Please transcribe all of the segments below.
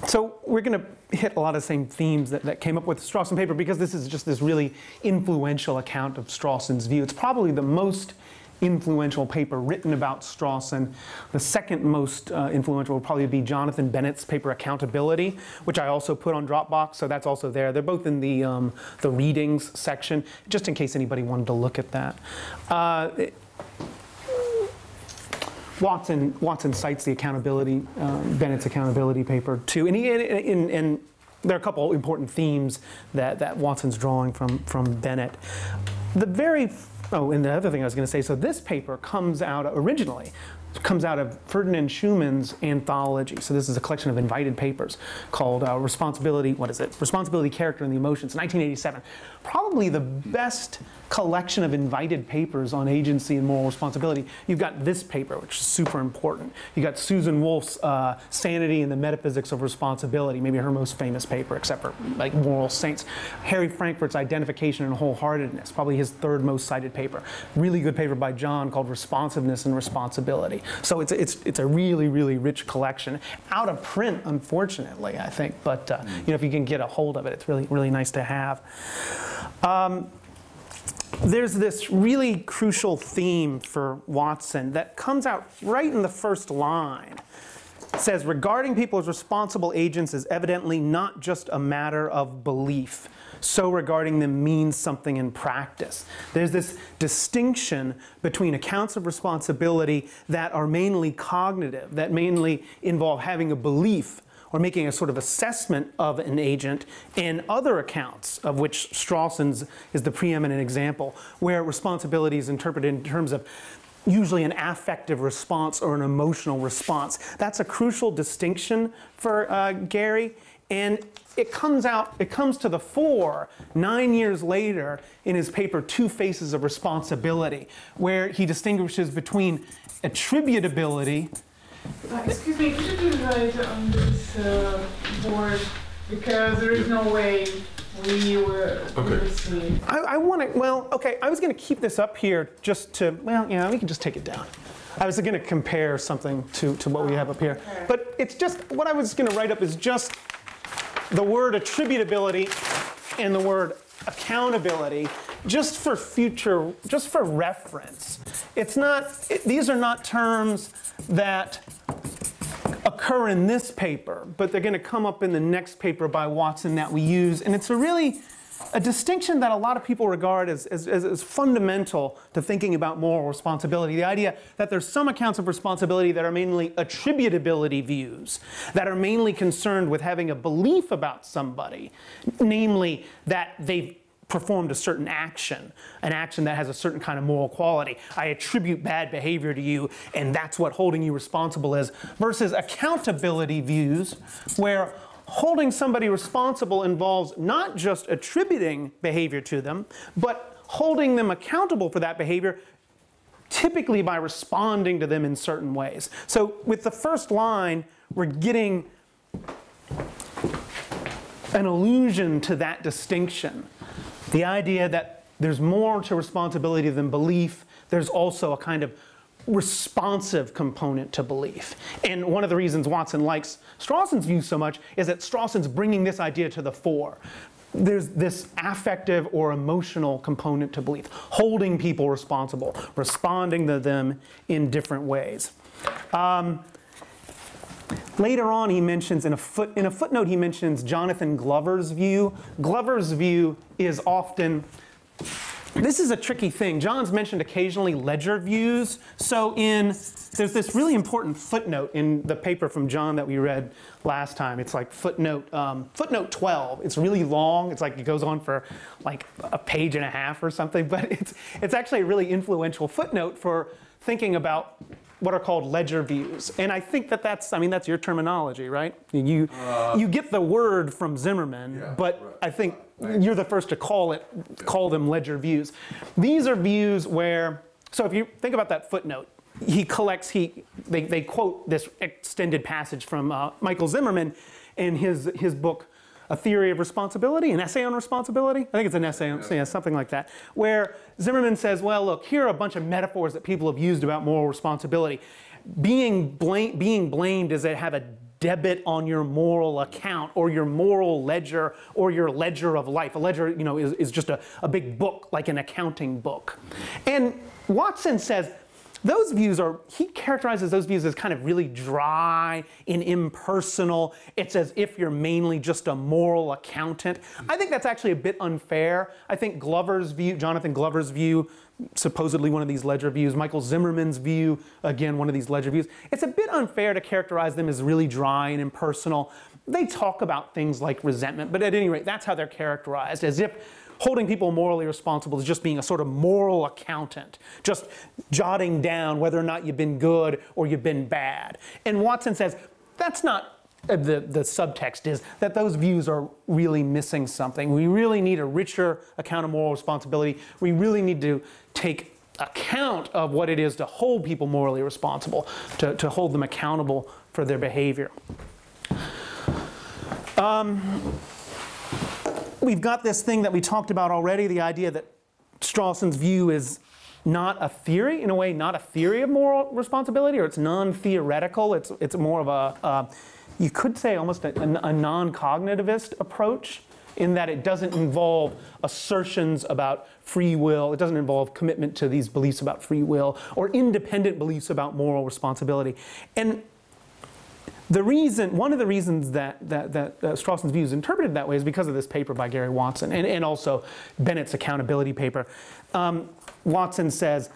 So we're going to hit a lot of the same themes that came up with the Strawson paper, because this is just this really influential account of Strawson's view. It's probably the most influential paper written about Strawson. The second most influential would probably be Jonathan Bennett's paper Accountability, which I also put on Dropbox, so that's also there. They're both in the readings section, just in case anybody wanted to look at that. Watson cites the accountability, Bennett's accountability paper too, and there are a couple important themes that Watson's drawing from Bennett. And the other thing I was going to say, so this paper comes out originally, comes out of Ferdinand Schumann's anthology. So this is a collection of invited papers called Responsibility, Responsibility, Character, and the Emotions, 1987. Probably the best collection of invited papers on agency and moral responsibility. You've got this paper, which is super important. You've got Susan Wolf's Sanity and the Metaphysics of Responsibility, maybe her most famous paper, except for like Moral Saints. Harry Frankfurt's Identification and Wholeheartedness, probably his third most cited paper. Really good paper by John called Responsiveness and Responsibility. So it's a really, really rich collection. Out of print, unfortunately, I think. But you know, if you can get a hold of it, it's really, really nice to have. There's this really crucial theme for Watson that comes out right in the first line. It says, regarding people as responsible agents is evidently not just a matter of belief. So regarding them means something in practice. There's this distinction between accounts of responsibility that are mainly cognitive, that mainly involve having a belief or making a sort of assessment of an agent, and other accounts, of which Strawson's is the preeminent example, where responsibility is interpreted in terms of usually an affective response or an emotional response. That's a crucial distinction for Gary, and it comes to the fore 9 years later in his paper Two Faces of Responsibility, where he distinguishes between attributability. Excuse me, could you please write on this board, because there is no way we will see. I want to, well, okay, I was going to keep this up here just to, well, yeah, we can just take it down. I was going to compare something to what we have up here. Okay. But it's just, what I was going to write up is just the word attributability and the word accountability, just for future, just for reference. It's not, these are not terms that occur in this paper, but they're going to come up in the next paper by Watson that we use. And it's a distinction that a lot of people regard as fundamental to thinking about moral responsibility. The idea that there's some accounts of responsibility that are mainly attributability views, that are mainly concerned with having a belief about somebody, namely that they've performed a certain action, an action that has a certain kind of moral quality. I attribute bad behavior to you, and that's what holding you responsible is, versus accountability views, where holding somebody responsible involves not just attributing behavior to them, but holding them accountable for that behavior, typically by responding to them in certain ways. So with the first line, we're getting an allusion to that distinction. The idea that there's more to responsibility than belief. There's also a kind of responsive component to belief. And one of the reasons Watson likes Strawson's view so much is that Strawson's bringing this idea to the fore. There's this affective or emotional component to belief, holding people responsible, responding to them in different ways. Later on, he mentions, in a footnote, he mentions Jonathan Glover's view. Glover's view is often, this is a tricky thing. John's mentioned occasionally ledger views. So there's this really important footnote in the paper from John that we read last time. It's like footnote 12. It's really long. It's like it goes on for like a page and a half or something. But it's actually a really influential footnote for thinking about what are called ledger views. And I think that's your terminology, right? You get the word from Zimmerman, yeah, but right. I think you're the first to call them ledger views. These are views where, so if you think about that footnote, they quote this extended passage from Michael Zimmerman in his book, A Theory of Responsibility, an essay on responsibility. I think it's an essay on, yeah, something like that, where Zimmerman says, well, look, here are a bunch of metaphors that people have used about moral responsibility. Being blamed is they have a debit on your moral account or your moral ledger or your ledger of life. A ledger, you know, is just a big book, like an accounting book. And Watson says those views are, he characterizes those views as kind of really dry and impersonal. It's as if you're mainly just a moral accountant. I think that's actually a bit unfair. I think Glover's view, Jonathan Glover's view, supposedly one of these ledger views, Michael Zimmerman's view, again, one of these ledger views, it's a bit unfair to characterize them as really dry and impersonal. They talk about things like resentment, but at any rate, that's how they're characterized, as if holding people morally responsible is just being a sort of moral accountant, just jotting down whether or not you've been good or you've been bad. And Watson says that's not, the subtext is that those views are really missing something. We really need a richer account of moral responsibility. We really need to take account of what it is to hold people morally responsible, to hold them accountable for their behavior. We've got this thing that we talked about already, the idea that Strawson's view is not a theory, in a way, not a theory of moral responsibility, or it's non-theoretical. It's more of a, you could say almost a non-cognitivist approach, in that it doesn't involve assertions about free will. It doesn't involve commitment to these beliefs about free will or independent beliefs about moral responsibility. And one of the reasons that Strawson's view is interpreted that way is because of this paper by Gary Watson and also Bennett's accountability paper. Watson says,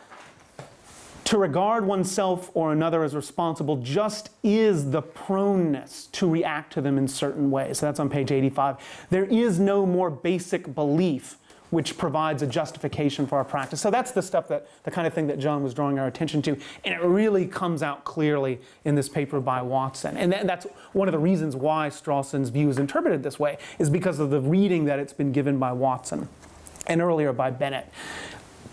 to regard oneself or another as responsible just is the proneness to react to them in certain ways. So that's on page 85. There is no more basic belief which provides a justification for our practice. So that's the stuff the kind of thing that John was drawing our attention to. And it really comes out clearly in this paper by Watson. And that's one of the reasons why Strawson's view is interpreted this way, is because of the reading that it's been given by Watson and earlier by Bennett.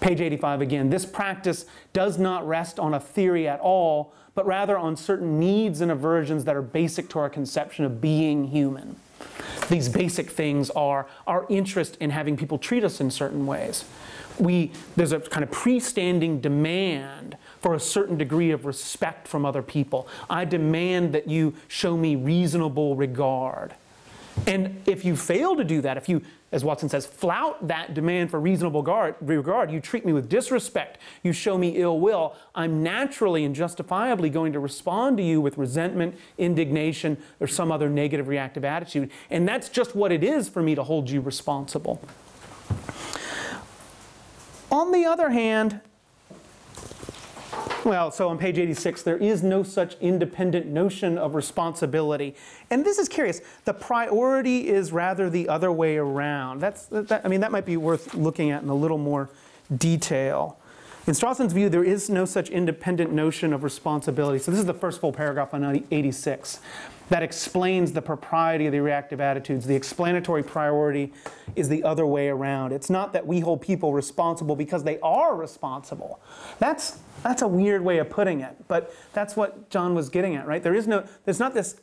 Page 85 again, this practice does not rest on a theory at all, but rather on certain needs and aversions that are basic to our conception of being human. These basic things are our interest in having people treat us in certain ways. There's a kind of pre-standing demand for a certain degree of respect from other people. I demand that you show me reasonable regard. And if you fail to do that, if you, as Watson says, flout that demand for reasonable regard, you treat me with disrespect, you show me ill will, I'm naturally and justifiably going to respond to you with resentment, indignation, or some other negative reactive attitude. And that's just what it is for me to hold you responsible. On the other hand, well, so on page 86, there is no such independent notion of responsibility. And this is curious. The priority is rather the other way around. I mean, that might be worth looking at in a little more detail. In Strawson's view, there is no such independent notion of responsibility. So this is the first full paragraph on 86 that explains the propriety of the reactive attitudes. The explanatory priority is the other way around. It's not that we hold people responsible because they are responsible. That's a weird way of putting it, but that's what John was getting at, right? There's not this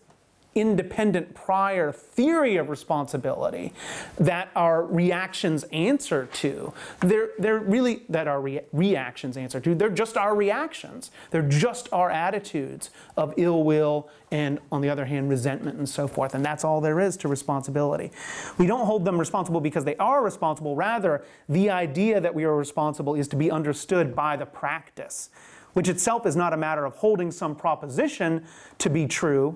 independent prior theory of responsibility that our reactions answer to. They're really that our reactions answer to. They're just our reactions. They're just our attitudes of ill will and, on the other hand, resentment and so forth. And that's all there is to responsibility. We don't hold them responsible because they are responsible. Rather, the idea that we are responsible is to be understood by the practice, which itself is not a matter of holding some proposition to be true.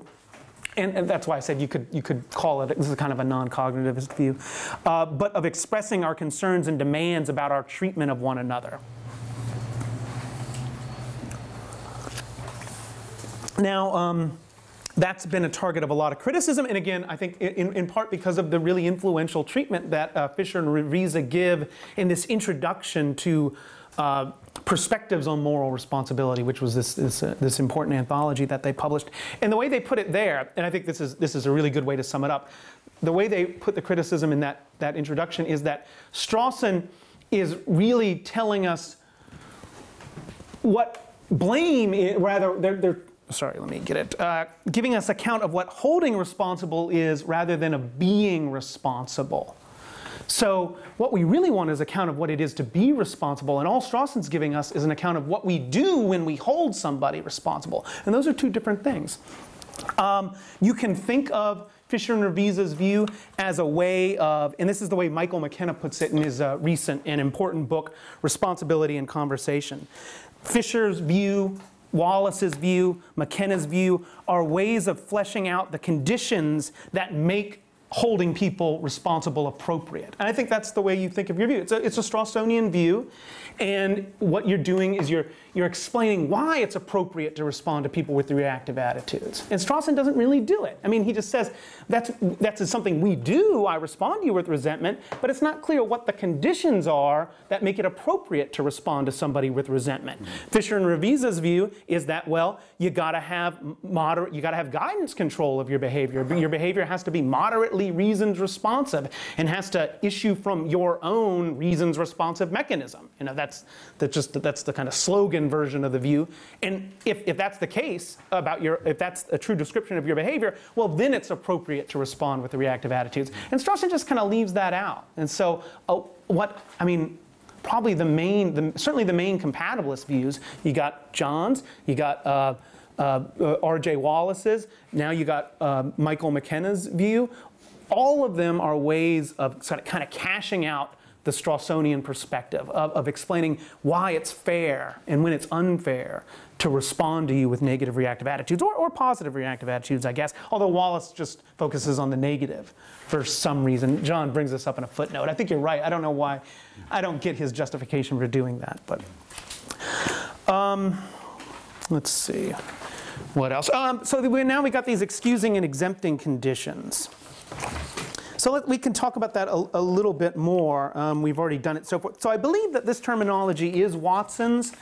And that's why I said you could call it, this is kind of a non-cognitivist view, but of expressing our concerns and demands about our treatment of one another. Now, that's been a target of a lot of criticism, and again, I think in part because of the really influential treatment that Fisher and Riese give in this introduction to Perspectives on Moral Responsibility, which was this important anthology that they published. And the way they put it there, and I think this is a really good way to sum it up, the way they put the criticism in that introduction is that Strawson is really telling us what blame is, rather, giving us account of what holding responsible is rather than of being responsible. So what we really want is an account of what it is to be responsible, and all Strawson's giving us is an account of what we do when we hold somebody responsible. And those are two different things. You can think of Fisher and Revisa's view as a way of, and this is the way Michael McKenna puts it in his recent and important book, Responsibility and Conversation. Fisher's view, Wallace's view, McKenna's view are ways of fleshing out the conditions that make holding people responsible appropriate. And I think that's the way you think of your view. It's a Strawsonian view, and what you're doing is you're explaining why it's appropriate to respond to people with reactive attitudes. And Strawson doesn't really do it. I mean, he just says, that's something we do, I respond to you with resentment, but it's not clear what the conditions are that make it appropriate to respond to somebody with resentment. Fisher and Revisa's view is that, well, you gotta have guidance control of your behavior. Your behavior has to be moderately reasons responsive and has to issue from your own reasons responsive mechanism. You know, that's the kind of slogan version of the view. And if that's the case if that's a true description of your behavior, well, then it's appropriate to respond with the reactive attitudes. And Strawson just kind of leaves that out. And so probably certainly the main compatibilist views, you got John's, you got R.J. Wallace's, now you got Michael McKenna's view. All of them are ways of sort of kind of cashing out the Strawsonian perspective of explaining why it's fair and when it's unfair to respond to you with negative reactive attitudes or positive reactive attitudes, I guess, although Wallace just focuses on the negative for some reason. John brings this up in a footnote. I think you're right. I don't know why. I don't get his justification for doing that. But let's see. What else? So now we got these excusing and exempting conditions. So we can talk about that a little bit more. We've already done it so forth. So I believe that this terminology is Watson's,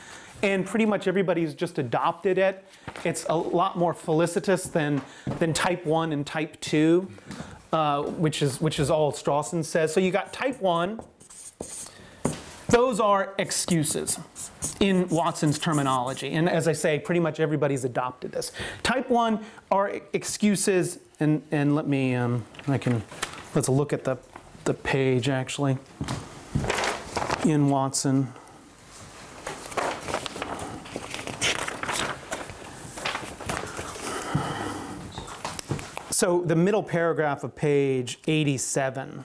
and pretty much everybody's just adopted it. It's a lot more felicitous than type 1 and type 2, which is all Strawson says. So you got type 1. Those are excuses in Watson's terminology. And as I say, pretty much everybody's adopted this. Type 1 are excuses, and let me, let's look at the page actually in Watson. So the middle paragraph of page 87.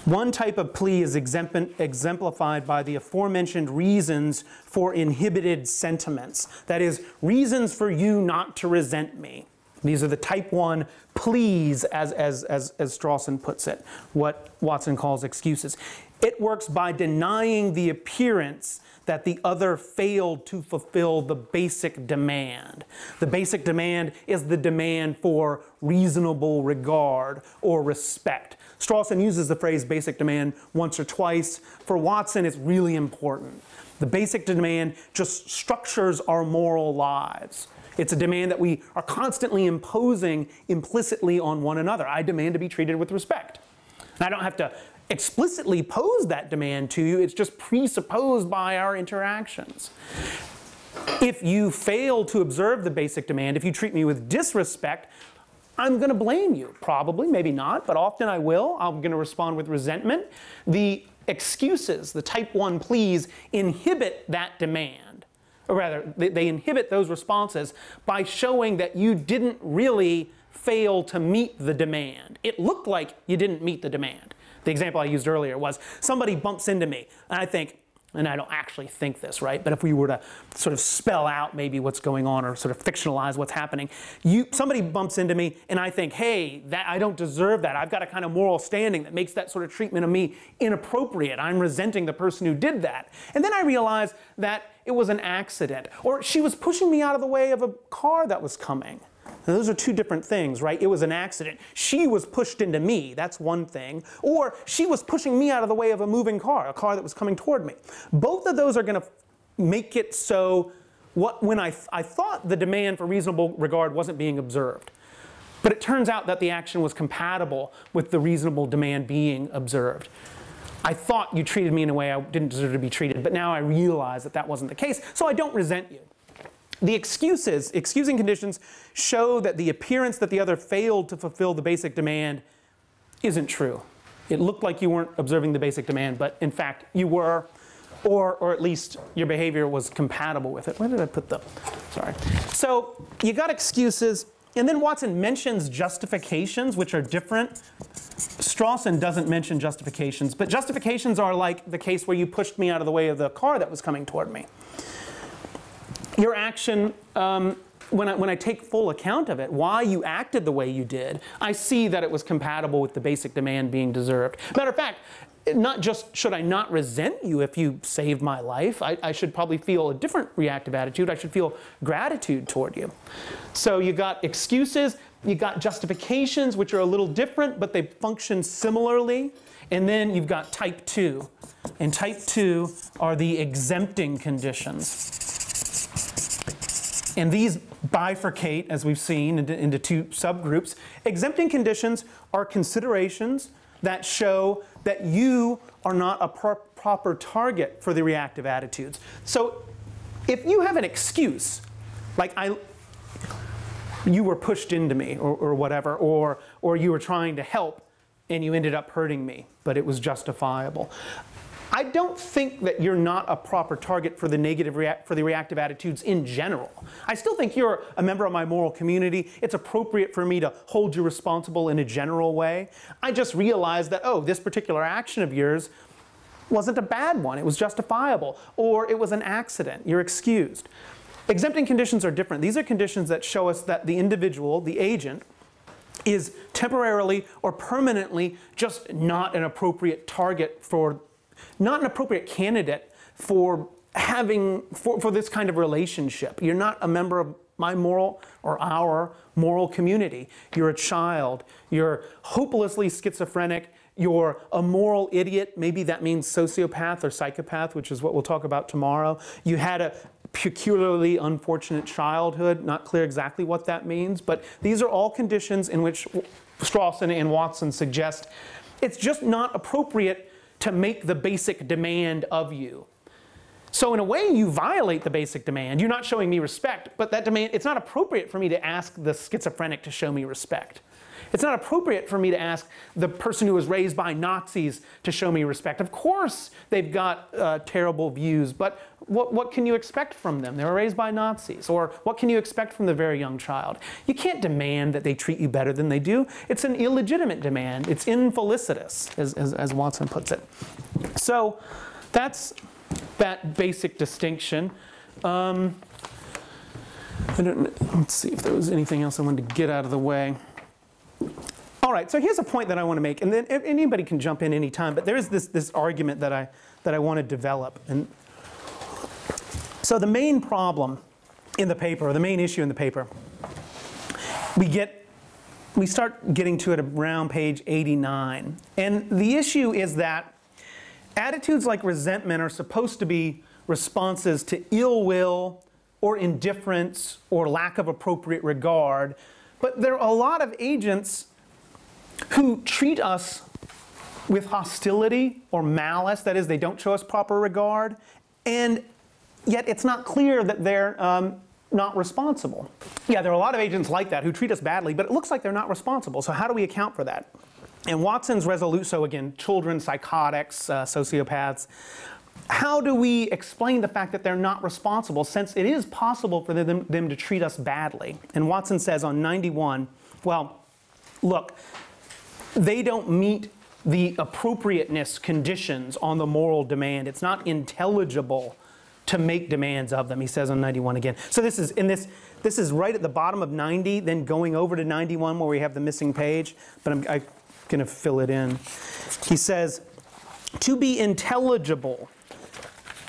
One type of plea is exemplified by the aforementioned reasons for inhibited sentiments. That is, reasons for you not to resent me. These are the type 1 pleas, as Strawson puts it, what Watson calls excuses. It works by denying the appearance that the other failed to fulfill the basic demand. The basic demand is the demand for reasonable regard or respect. Strawson uses the phrase basic demand once or twice. For Watson, it's really important. The basic demand just structures our moral lives. It's a demand that we are constantly imposing implicitly on one another. I demand to be treated with respect. And I don't have to explicitly pose that demand to you. It's just presupposed by our interactions. If you fail to observe the basic demand, if you treat me with disrespect, I'm going to blame you. Probably, maybe not, but often I will. I'm going to respond with resentment. The excuses, the type 1 pleas, inhibit that demand. Or rather, they inhibit those responses by showing that you didn't really fail to meet the demand. It looked like you didn't meet the demand. The example I used earlier was somebody bumps into me, and I think, and I don't actually think this, right? But if we were to sort of spell out maybe what's going on or sort of fictionalize what's happening, somebody bumps into me and I think, hey, I don't deserve that. I've got a kind of moral standing that makes that sort of treatment of me inappropriate. I'm resenting the person who did that. And then I realize that it was an accident, or she was pushing me out of the way of a car that was coming. Now, those are two different things, right? It was an accident. She was pushed into me. That's one thing. Or she was pushing me out of the way of a moving car, a car that was coming toward me. Both of those are going to make it so when I thought the demand for reasonable regard wasn't being observed. But it turns out that the action was compatible with the reasonable demand being observed. I thought you treated me in a way I didn't deserve to be treated, but now I realize that that wasn't the case, so I don't resent you. The excusing conditions show that the appearance that the other failed to fulfill the basic demand isn't true. It looked like you weren't observing the basic demand, but in fact you were, or at least your behavior was compatible with it. Where did I put the, sorry. So you got excuses. And then Watson mentions justifications, which are different. Strawson doesn't mention justifications, but justifications are like the case where you pushed me out of the way of the car that was coming toward me. Your action, when I take full account of it, why you acted the way you did, I see that it was compatible with the basic demand being deserved. Matter of fact, not just should I not resent you if you saved my life, I should probably feel a different reactive attitude. I should feel gratitude toward you. So you got excuses, you got justifications, which are a little different, but they function similarly. And then you've got type 2. And type 2 are the exempting conditions. And these bifurcate, as we've seen, into two subgroups. Exempting conditions are considerations that show that you are not a proper target for the reactive attitudes. So if you have an excuse, like you were pushed into me or whatever, or you were trying to help and you ended up hurting me, but it was justifiable, I don't think that you're not a proper target for the reactive attitudes in general. I still think you're a member of my moral community. It's appropriate for me to hold you responsible in a general way. I just realized that, oh, this particular action of yours wasn't a bad one. It was justifiable. Or it was an accident. You're excused. Exempting conditions are different. These are conditions that show us that the individual, the agent, is temporarily or permanently just not an appropriate target for not an appropriate candidate for for this kind of relationship. You're not a member of my moral or our moral community. You're a child. You're hopelessly schizophrenic. You're a moral idiot. Maybe that means sociopath or psychopath, which is what we'll talk about tomorrow. You had a peculiarly unfortunate childhood. Not clear exactly what that means, but these are all conditions in which Strawson and Watson suggest it's just not appropriate to make the basic demand of you. So in a way, you violate the basic demand. You're not showing me respect, but that demand, it's not appropriate for me to ask the schizophrenic to show me respect. It's not appropriate for me to ask the person who was raised by Nazis to show me respect. Of course, they've got terrible views, but what can you expect from them? They were raised by Nazis. Or what can you expect from the very young child? You can't demand that they treat you better than they do. It's an illegitimate demand. It's infelicitous, as Watson puts it. So that's that basic distinction. Let's see if there was anything else I wanted to get out of the way. All right, so here's a point that I want to make, and then anybody can jump in any time, but there is this argument that I want to develop. And so the main problem in the paper, or the main issue in the paper, we start getting to it around page 89. And the issue is that attitudes like resentment are supposed to be responses to ill will or indifference or lack of appropriate regard. But there are a lot of agents who treat us with hostility or malice. That is, they don't show us proper regard. And yet it's not clear that they're not responsible. Yeah, there are a lot of agents like that who treat us badly, but it looks like they're not responsible. So how do we account for that? And Watson's so again, children, psychotics, sociopaths. How do we explain the fact that they're not responsible, since it is possible for them to treat us badly? And Watson says on 91, well, look, they don't meet the appropriateness conditions on the moral demand. It's not intelligible to make demands of them, he says on 91 again. So this is right at the bottom of 90, then going over to 91 where we have the missing page, but I'm going to fill it in. He says, to be intelligible,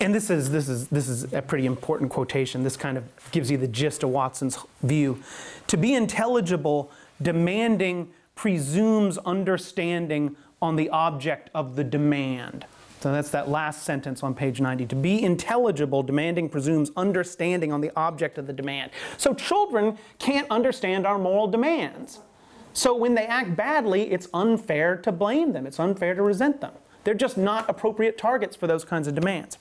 and this is a pretty important quotation. This kind of gives you the gist of Watson's view. To be intelligible, demanding presumes understanding on the object of the demand. So that's that last sentence on page 90. To be intelligible, demanding presumes understanding on the object of the demand. So children can't understand our moral demands. So when they act badly, it's unfair to blame them. It's unfair to resent them. They're just not appropriate targets for those kinds of demands.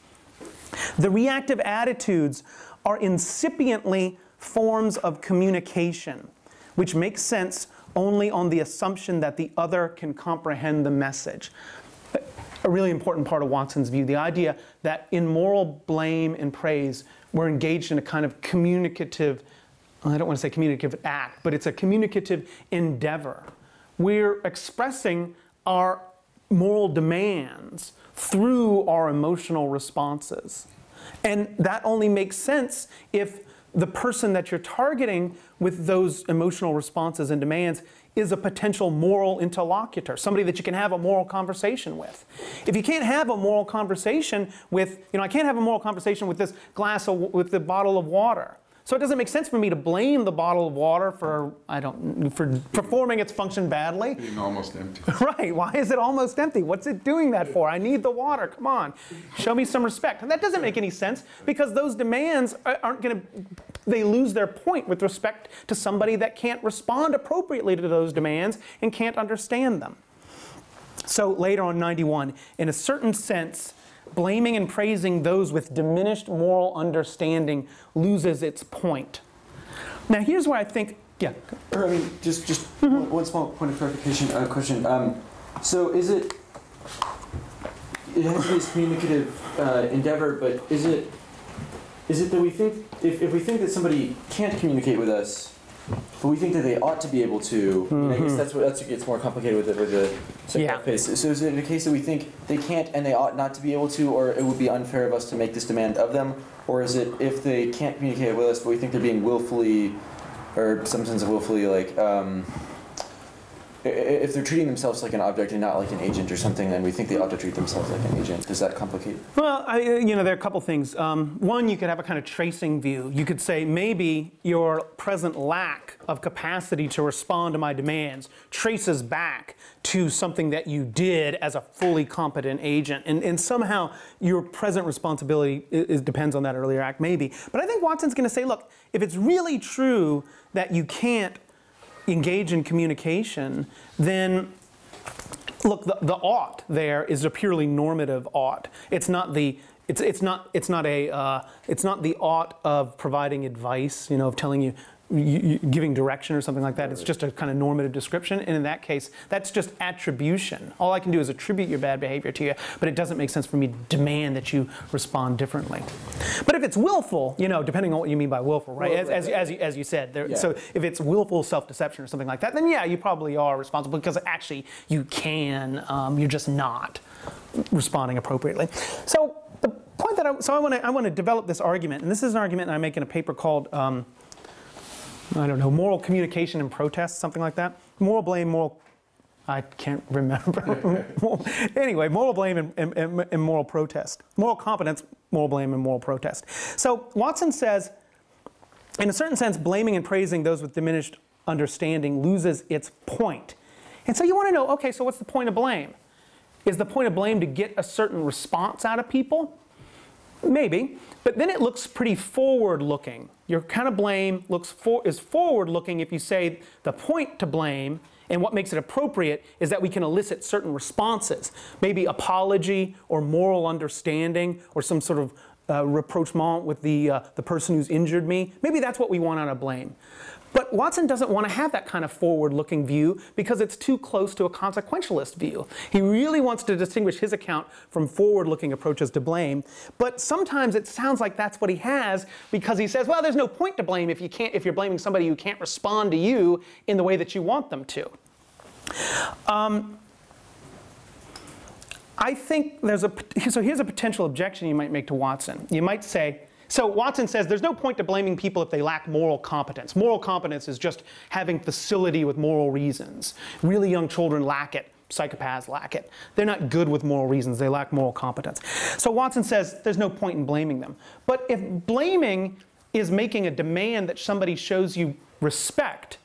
The reactive attitudes are incipiently forms of communication, which makes sense only on the assumption that the other can comprehend the message. A really important part of Watson's view, the idea that in moral blame and praise, we're engaged in a kind of communicative I don't want to say communicative act, but it's a communicative endeavor. We're expressing our moral demands through our emotional responses. And that only makes sense if the person that you're targeting with those emotional responses and demands is a potential moral interlocutor, somebody that you can have a moral conversation with. If you can't have a moral conversation with, I can't have a moral conversation with this with the bottle of water. So it doesn't make sense for me to blame the bottle of water for performing its function badly. Being almost empty. Right, why is it almost empty? What's it doing that for? I need the water, come on. Show me some respect. And that doesn't make any sense because those demands aren't going to, they lose their point with respect to somebody that can't respond appropriately to those demands and can't understand them. So later on 91, in a certain sense, blaming and praising those with diminished moral understanding loses its point. Now here's where I think, yeah. Or, I mean, just one small point of clarification, question. So is it has to be this communicative endeavor, but is it that we think, if we think that somebody can't communicate with us, but we think that they ought to be able to, I guess that's what gets more complicated with the psychopath case. So is it a case that we think they can't and they ought not to be able to, or it would be unfair of us to make this demand of them? Or is it if they can't communicate with us, but we think they're being willfully, or some sense of willfully, like, if they're treating themselves like an object and not like an agent or something, then we think they ought to treat themselves like an agent. Does that complicate? Well, there are a couple things. One, you could have a kind of tracing view. You could say maybe your present lack of capacity to respond to my demands traces back to something that you did as a fully competent agent. And somehow your present responsibility depends on that earlier act, maybe. But I think Watson's going to say, look, if it's really true that you can't engage in communication, then look, the ought there is a purely normative ought. It's not the it's not the ought of providing advice, of telling you, giving direction or something like that. It's just a kind of normative description, and in that case, that's just attribution. All I can do is attribute your bad behavior to you, but it doesn't make sense for me to demand that you respond differently. But if it's willful, depending on what you mean by willful, right? As you said, so if it's willful self-deception or something like that, then yeah, you probably are responsible because actually you can. You're just not responding appropriately. So the point that I want to develop this argument, and this is an argument I make in a paper called. I don't know, moral communication and protest, something like that. Moral blame, I can't remember. Anyway, moral blame and moral protest. Moral competence, moral blame, and moral protest. So Watson says, in a certain sense, blaming and praising those with diminished understanding loses its point. And so you want to know, okay, so what's the point of blame? Is the point of blame to get a certain response out of people? Maybe, but then it looks pretty forward-looking. Your kind of blame is forward-looking if you say the point to blame and what makes it appropriate is that we can elicit certain responses, maybe apology or moral understanding or some sort of rapprochement with the person who's injured me. Maybe that's what we want out of blame. But Watson doesn't want to have that kind of forward-looking view because it's too close to a consequentialist view. He really wants to distinguish his account from forward-looking approaches to blame. But sometimes it sounds like that's what he has because he says, well, there's no point to blame if you're blaming somebody who can't respond to you in the way that you want them to. I think so here's a potential objection you might make to Watson. You might say, so Watson says there's no point to blaming people if they lack moral competence. Moral competence is just having facility with moral reasons. Really young children lack it. Psychopaths lack it. They're not good with moral reasons. They lack moral competence. So Watson says there's no point in blaming them. But if blaming is making a demand that somebody shows you respect,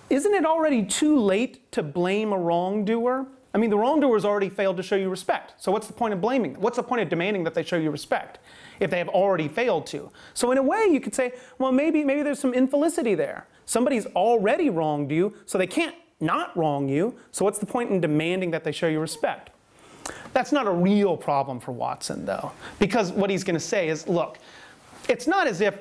isn't it already too late to blame a wrongdoer? I mean, the wrongdoer's already failed to show you respect. So what's the point of blaming them? What's the point of demanding that they show you respect if they have already failed to? So in a way, you could say, well, maybe there's some infelicity there. Somebody's already wronged you, so they can't not wrong you. So what's the point in demanding that they show you respect? That's not a real problem for Watson, though, because what he's going to say is, look, it's not as if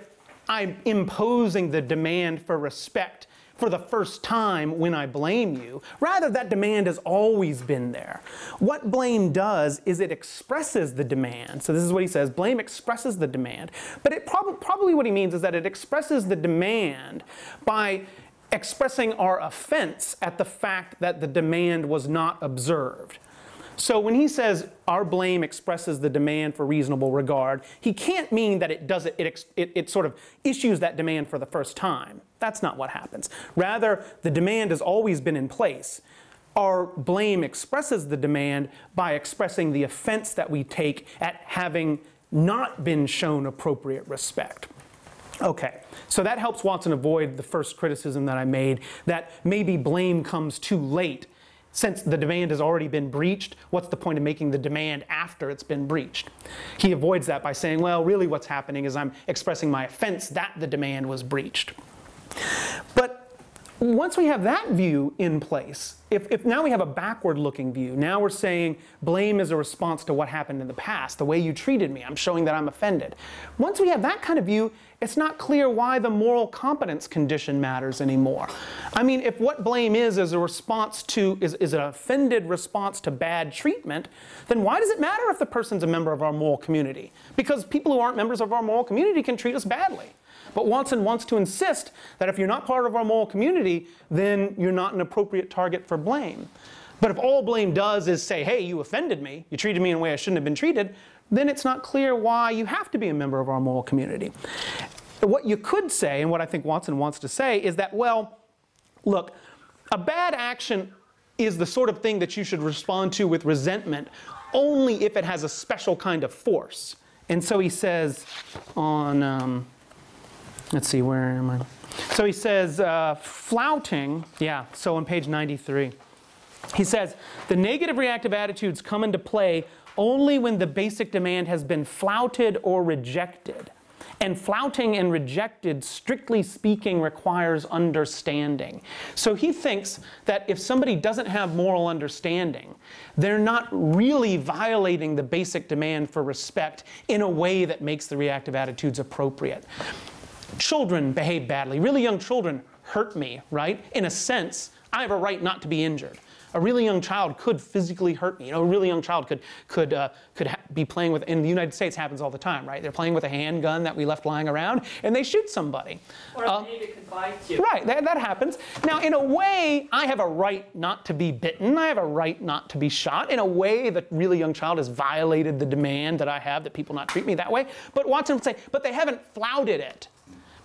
I'm imposing the demand for respect for the first time when I blame you. Rather, that demand has always been there. What blame does is it expresses the demand. So this is what he says, blame expresses the demand. But it probably what he means is that it expresses the demand by expressing our offense at the fact that the demand was not observed. So when he says our blame expresses the demand for reasonable regard, he can't mean that it sort of issues that demand for the first time. That's not what happens. Rather, the demand has always been in place. Our blame expresses the demand by expressing the offense that we take at having not been shown appropriate respect. Okay, so that helps Watson avoid the first criticism that I made, that maybe blame comes too late. Since the demand has already been breached, what's the point of making the demand after it's been breached? He avoids that by saying, well, really what's happening is I'm expressing my offense that the demand was breached. But once we have that view in place, if now we have a backward-looking view, now we're saying blame is a response to what happened in the past, the way you treated me, I'm showing that I'm offended. Once we have that kind of view, it's not clear why the moral competence condition matters anymore. I mean, if what blame is a response to, is an offended response to bad treatment, then why does it matter if the person's a member of our moral community? Because people who aren't members of our moral community can treat us badly. But Watson wants to insist that if you're not part of our moral community, then you're not an appropriate target for blame. But if all blame does is say, hey, you offended me, you treated me in a way I shouldn't have been treated, then it's not clear why you have to be a member of our moral community. What you could say, and what I think Watson wants to say, is that, well, look, a bad action is the sort of thing that you should respond to with resentment only if it has a special kind of force. And so he says on, let's see, where am I? So he says, flouting, yeah, so on page 93. He says, the negative reactive attitudes come into play only when the basic demand has been flouted or rejected. And flouting and rejected, strictly speaking, requires understanding. So he thinks that if somebody doesn't have moral understanding, they're not really violating the basic demand for respect in a way that makes the reactive attitudes appropriate. Children behave badly. Really young children hurt me, right? In a sense, I have a right not to be injured. A really young child could physically hurt me. You know, a really young child could be playing with, in the United States happens all the time, right? They're playing with a handgun that we left lying around, and they shoot somebody. Or a baby could bite you. Right, that happens. Now, in a way, I have a right not to be bitten. I have a right not to be shot. In a way, the really young child has violated the demand that I have that people not treat me that way. But Watson would say, but they haven't flouted it.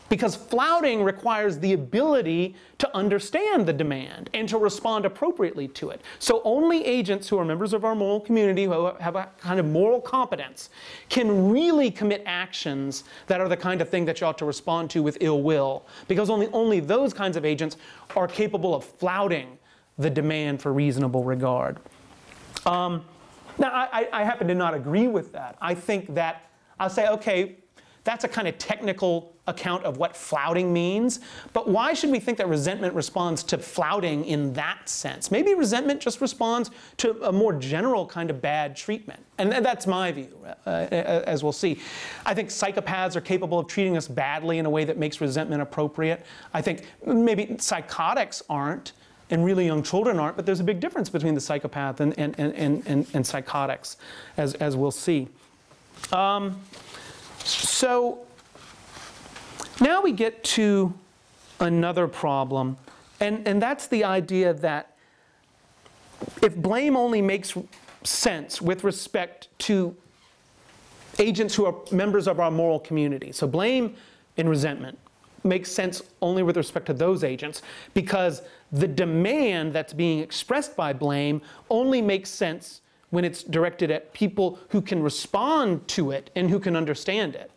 Because flouting requires the ability to understand the demand and to respond appropriately to it. So only agents who are members of our moral community, who have a kind of moral competence, can really commit actions that are the kind of thing that you ought to respond to with ill will. Because only those kinds of agents are capable of flouting the demand for reasonable regard. Now, I happen to not agree with that. I think that I'll say, okay, that's a kind of technical account of what flouting means. But why should we think that resentment responds to flouting in that sense? Maybe resentment just responds to a more general kind of bad treatment. And that's my view, as we'll see. I think psychopaths are capable of treating us badly in a way that makes resentment appropriate. I think maybe psychotics aren't, and really young children aren't, but there's a big difference between the psychopath and psychotics, as we'll see. So now we get to another problem, and that's the idea that if blame only makes sense with respect to agents who are members of our moral community, so blame and resentment makes sense only with respect to those agents, because the demand that's being expressed by blame only makes sense when it's directed at people who can respond to it and who can understand it.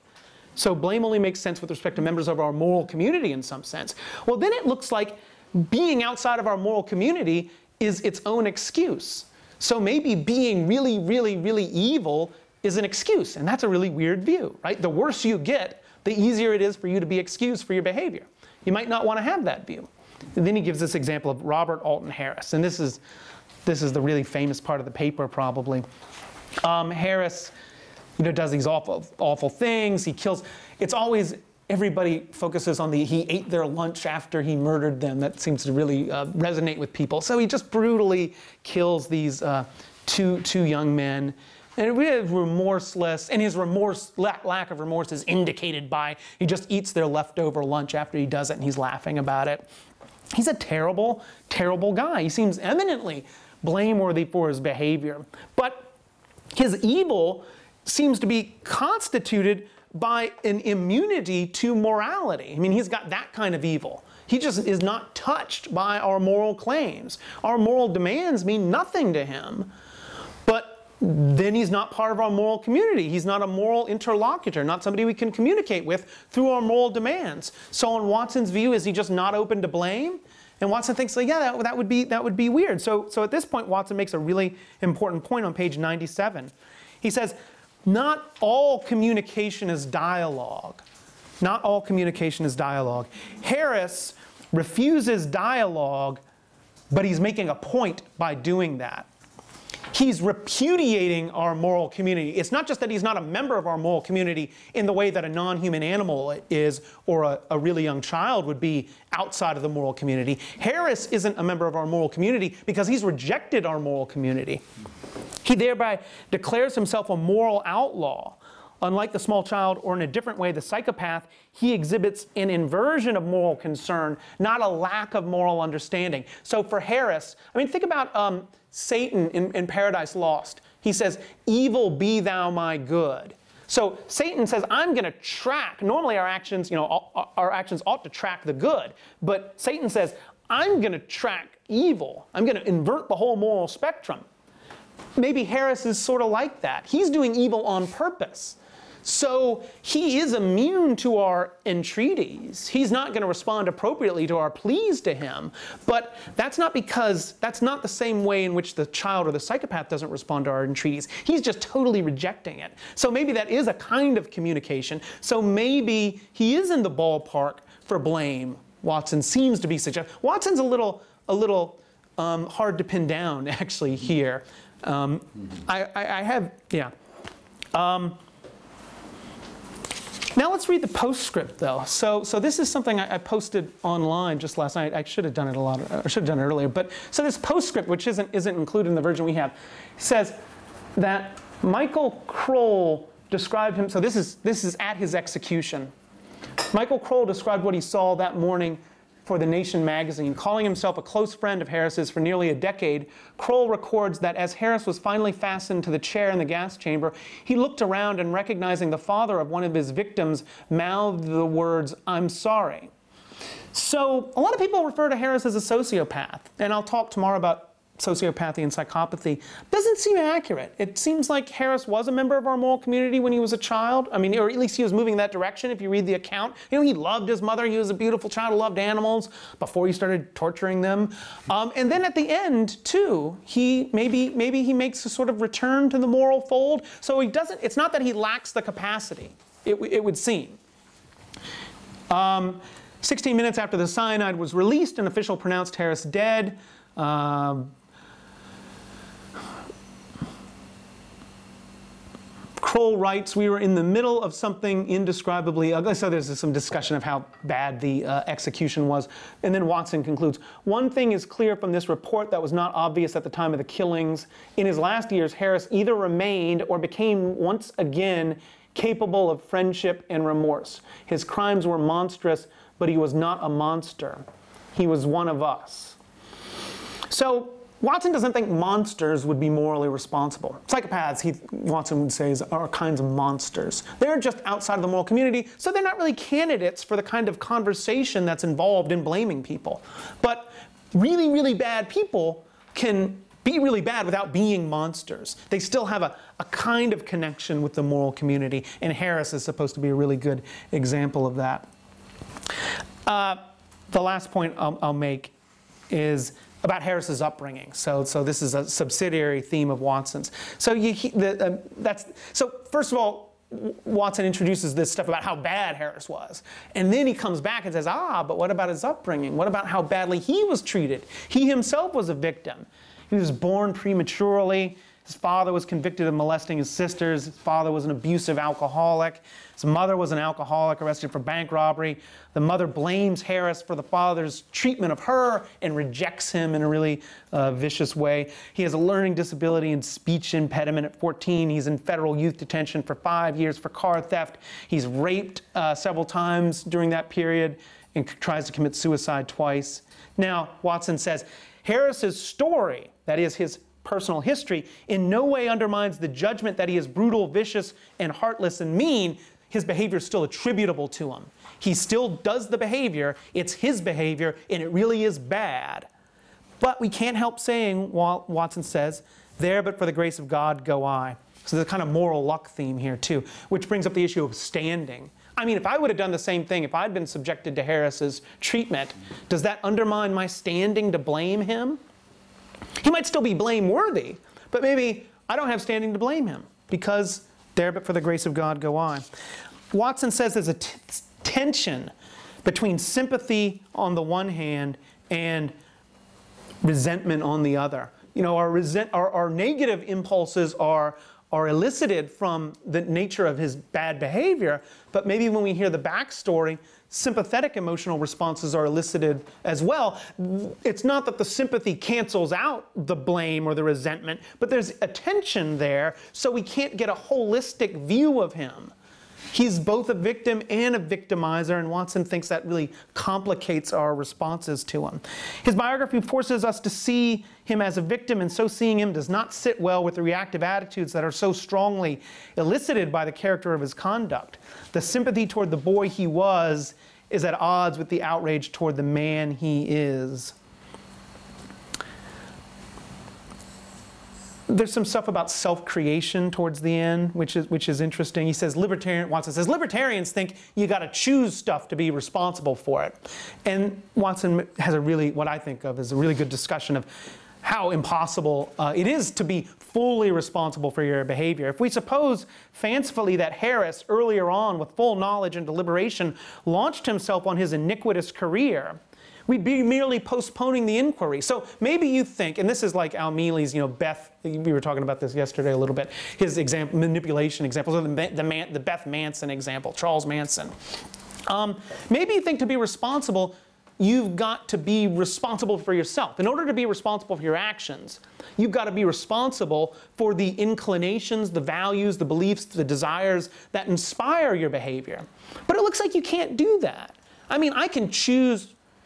So blame only makes sense with respect to members of our moral community in some sense. Well, then it looks like being outside of our moral community is its own excuse. So maybe being really, really, really evil is an excuse, and that's a really weird view, right? The worse you get, the easier it is for you to be excused for your behavior. You might not want to have that view. And then he gives this example of Robert Alton Harris, and this is the really famous part of the paper, probably. Harris, does these awful things. He kills. It's always everybody focuses on he ate their lunch after he murdered them. That seems to really resonate with people. So he just brutally kills these two young men. And it really is remorseless, and his lack of remorse is indicated by he just eats their leftover lunch after he does it, and he's laughing about it. He's a terrible, terrible guy. He seems eminently blameworthy for his behavior. But his evil seems to be constituted by an immunity to morality. I mean, he's got that kind of evil. He just is not touched by our moral claims. Our moral demands mean nothing to him. But then he's not part of our moral community. He's not a moral interlocutor, not somebody we can communicate with through our moral demands. So in Watson's view, is he just not open to blame? And Watson thinks, like, yeah, that would be weird. So at this point, Watson makes a really important point on page 97. He says, not all communication is dialogue. Not all communication is dialogue. Harris refuses dialogue, but he's making a point by doing that. He's repudiating our moral community. It's not just that he's not a member of our moral community in the way that a non-human animal is, or a really young child would be outside of the moral community. Harris isn't a member of our moral community because he's rejected our moral community. He thereby declares himself a moral outlaw. Unlike the small child, or in a different way, the psychopath, he exhibits an inversion of moral concern, not a lack of moral understanding. So for Harris, I mean, think about Satan in Paradise Lost. He says, evil be thou my good. So Satan says, I'm going to track, normally our actions, our actions ought to track the good. But Satan says, I'm going to track evil. I'm going to invert the whole moral spectrum. Maybe Harris is sort of like that. He's doing evil on purpose. So he is immune to our entreaties. He's not going to respond appropriately to our pleas to him. But that's not because, that's not the same way in which the child or the psychopath doesn't respond to our entreaties. He's just totally rejecting it. So maybe that is a kind of communication. So maybe he is in the ballpark for blame, Watson seems to be suggesting. Watson's a little hard to pin down, actually, here. Now let's read the postscript, though. So this is something I posted online just last night. I should have done it earlier. But so this postscript, which isn't included in the version we have, says that Michael Kroll described him. So this is at his execution. Michael Kroll described what he saw that morning for The Nation magazine. Calling himself a close friend of Harris's for nearly a decade, Kroll records that as Harris was finally fastened to the chair in the gas chamber, he looked around and, recognizing the father of one of his victims, mouthed the words, "I'm sorry." So a lot of people refer to Harris as a sociopath, and I'll talk tomorrow about sociopathy and psychopathy. Doesn't seem accurate. It seems like Harris was a member of our moral community when he was a child. I mean, or at least he was moving in that direction if you read the account. He loved his mother. He was a beautiful child who loved animals before he started torturing them. And then at the end, too, maybe he makes a sort of return to the moral fold. So he doesn't, it's not that he lacks the capacity, it would seem. 16 minutes after the cyanide was released, an official pronounced Harris dead. Kroll writes, we were in the middle of something indescribably ugly. So there's some discussion of how bad the execution was. And then Watson concludes, one thing is clear from this report that was not obvious at the time of the killings. In his last years, Harris either remained or became once again capable of friendship and remorse. His crimes were monstrous, but he was not a monster. He was one of us. So Watson doesn't think monsters would be morally responsible. Psychopaths, Watson would say, are kinds of monsters. They're just outside of the moral community, so they're not really candidates for the kind of conversation that's involved in blaming people. But really, really bad people can be really bad without being monsters. They still have a kind of connection with the moral community, and Harris is supposed to be a really good example of that. The last point I'll make is about Harris's upbringing. So this is a subsidiary theme of Watson's. So first of all, Watson introduces this stuff about how bad Harris was. And then he comes back and says, but what about his upbringing? What about how badly he was treated? He himself was a victim. He was born prematurely, His father was convicted of molesting his sisters. His father was an abusive alcoholic. His mother was an alcoholic, arrested for bank robbery. The mother blames Harris for the father's treatment of her and rejects him in a really vicious way. He has a learning disability and speech impediment at 14. He's in federal youth detention for 5 years for car theft. He's raped several times during that period and tries to commit suicide twice. Now, Watson says, Harris's story, that is his personal history, in no way undermines the judgment that he is brutal, vicious, and heartless and mean. His behavior is still attributable to him. He still does the behavior, it's his behavior, and it really is bad. But we can't help saying, Watson says, there but for the grace of God go I. So there's a kind of moral luck theme here too, which brings up the issue of standing. I mean, if I would have done the same thing, if I'd been subjected to Harris's treatment, does that undermine my standing to blame him? He might still be blameworthy, but maybe I don't have standing to blame him because there but for the grace of God go I. Watson says there's a tension between sympathy on the one hand and resentment on the other. You know, our negative impulses are elicited from the nature of his bad behavior, but maybe when we hear the backstory, sympathetic emotional responses are elicited as well. It's not that the sympathy cancels out the blame or the resentment, but there's a tension there, so we can't get a holistic view of him. He's both a victim and a victimizer, and Watson thinks that really complicates our responses to him. His biography forces us to see him as a victim, and so seeing him does not sit well with the reactive attitudes that are so strongly elicited by the character of his conduct. The sympathy toward the boy he was is at odds with the outrage toward the man he is. There's some stuff about self-creation towards the end, which is interesting. He says, Watson says, libertarians think you got to choose stuff to be responsible for it. And Watson has what I think of as a really good discussion of how impossible it is to be fully responsible for your behavior. If we suppose fancifully that Harris, earlier on, with full knowledge and deliberation, launched himself on his iniquitous career, we'd be merely postponing the inquiry. So maybe you think, and this is like Al Mealy's, Beth, we were talking about this yesterday a little bit, his manipulation examples, or the Beth Manson example, Charles Manson. Maybe you think to be responsible, you've got to be responsible for yourself. In order to be responsible for your actions, you've got to be responsible for the inclinations, the values, the beliefs, the desires that inspire your behavior. But it looks like you can't do that. I mean,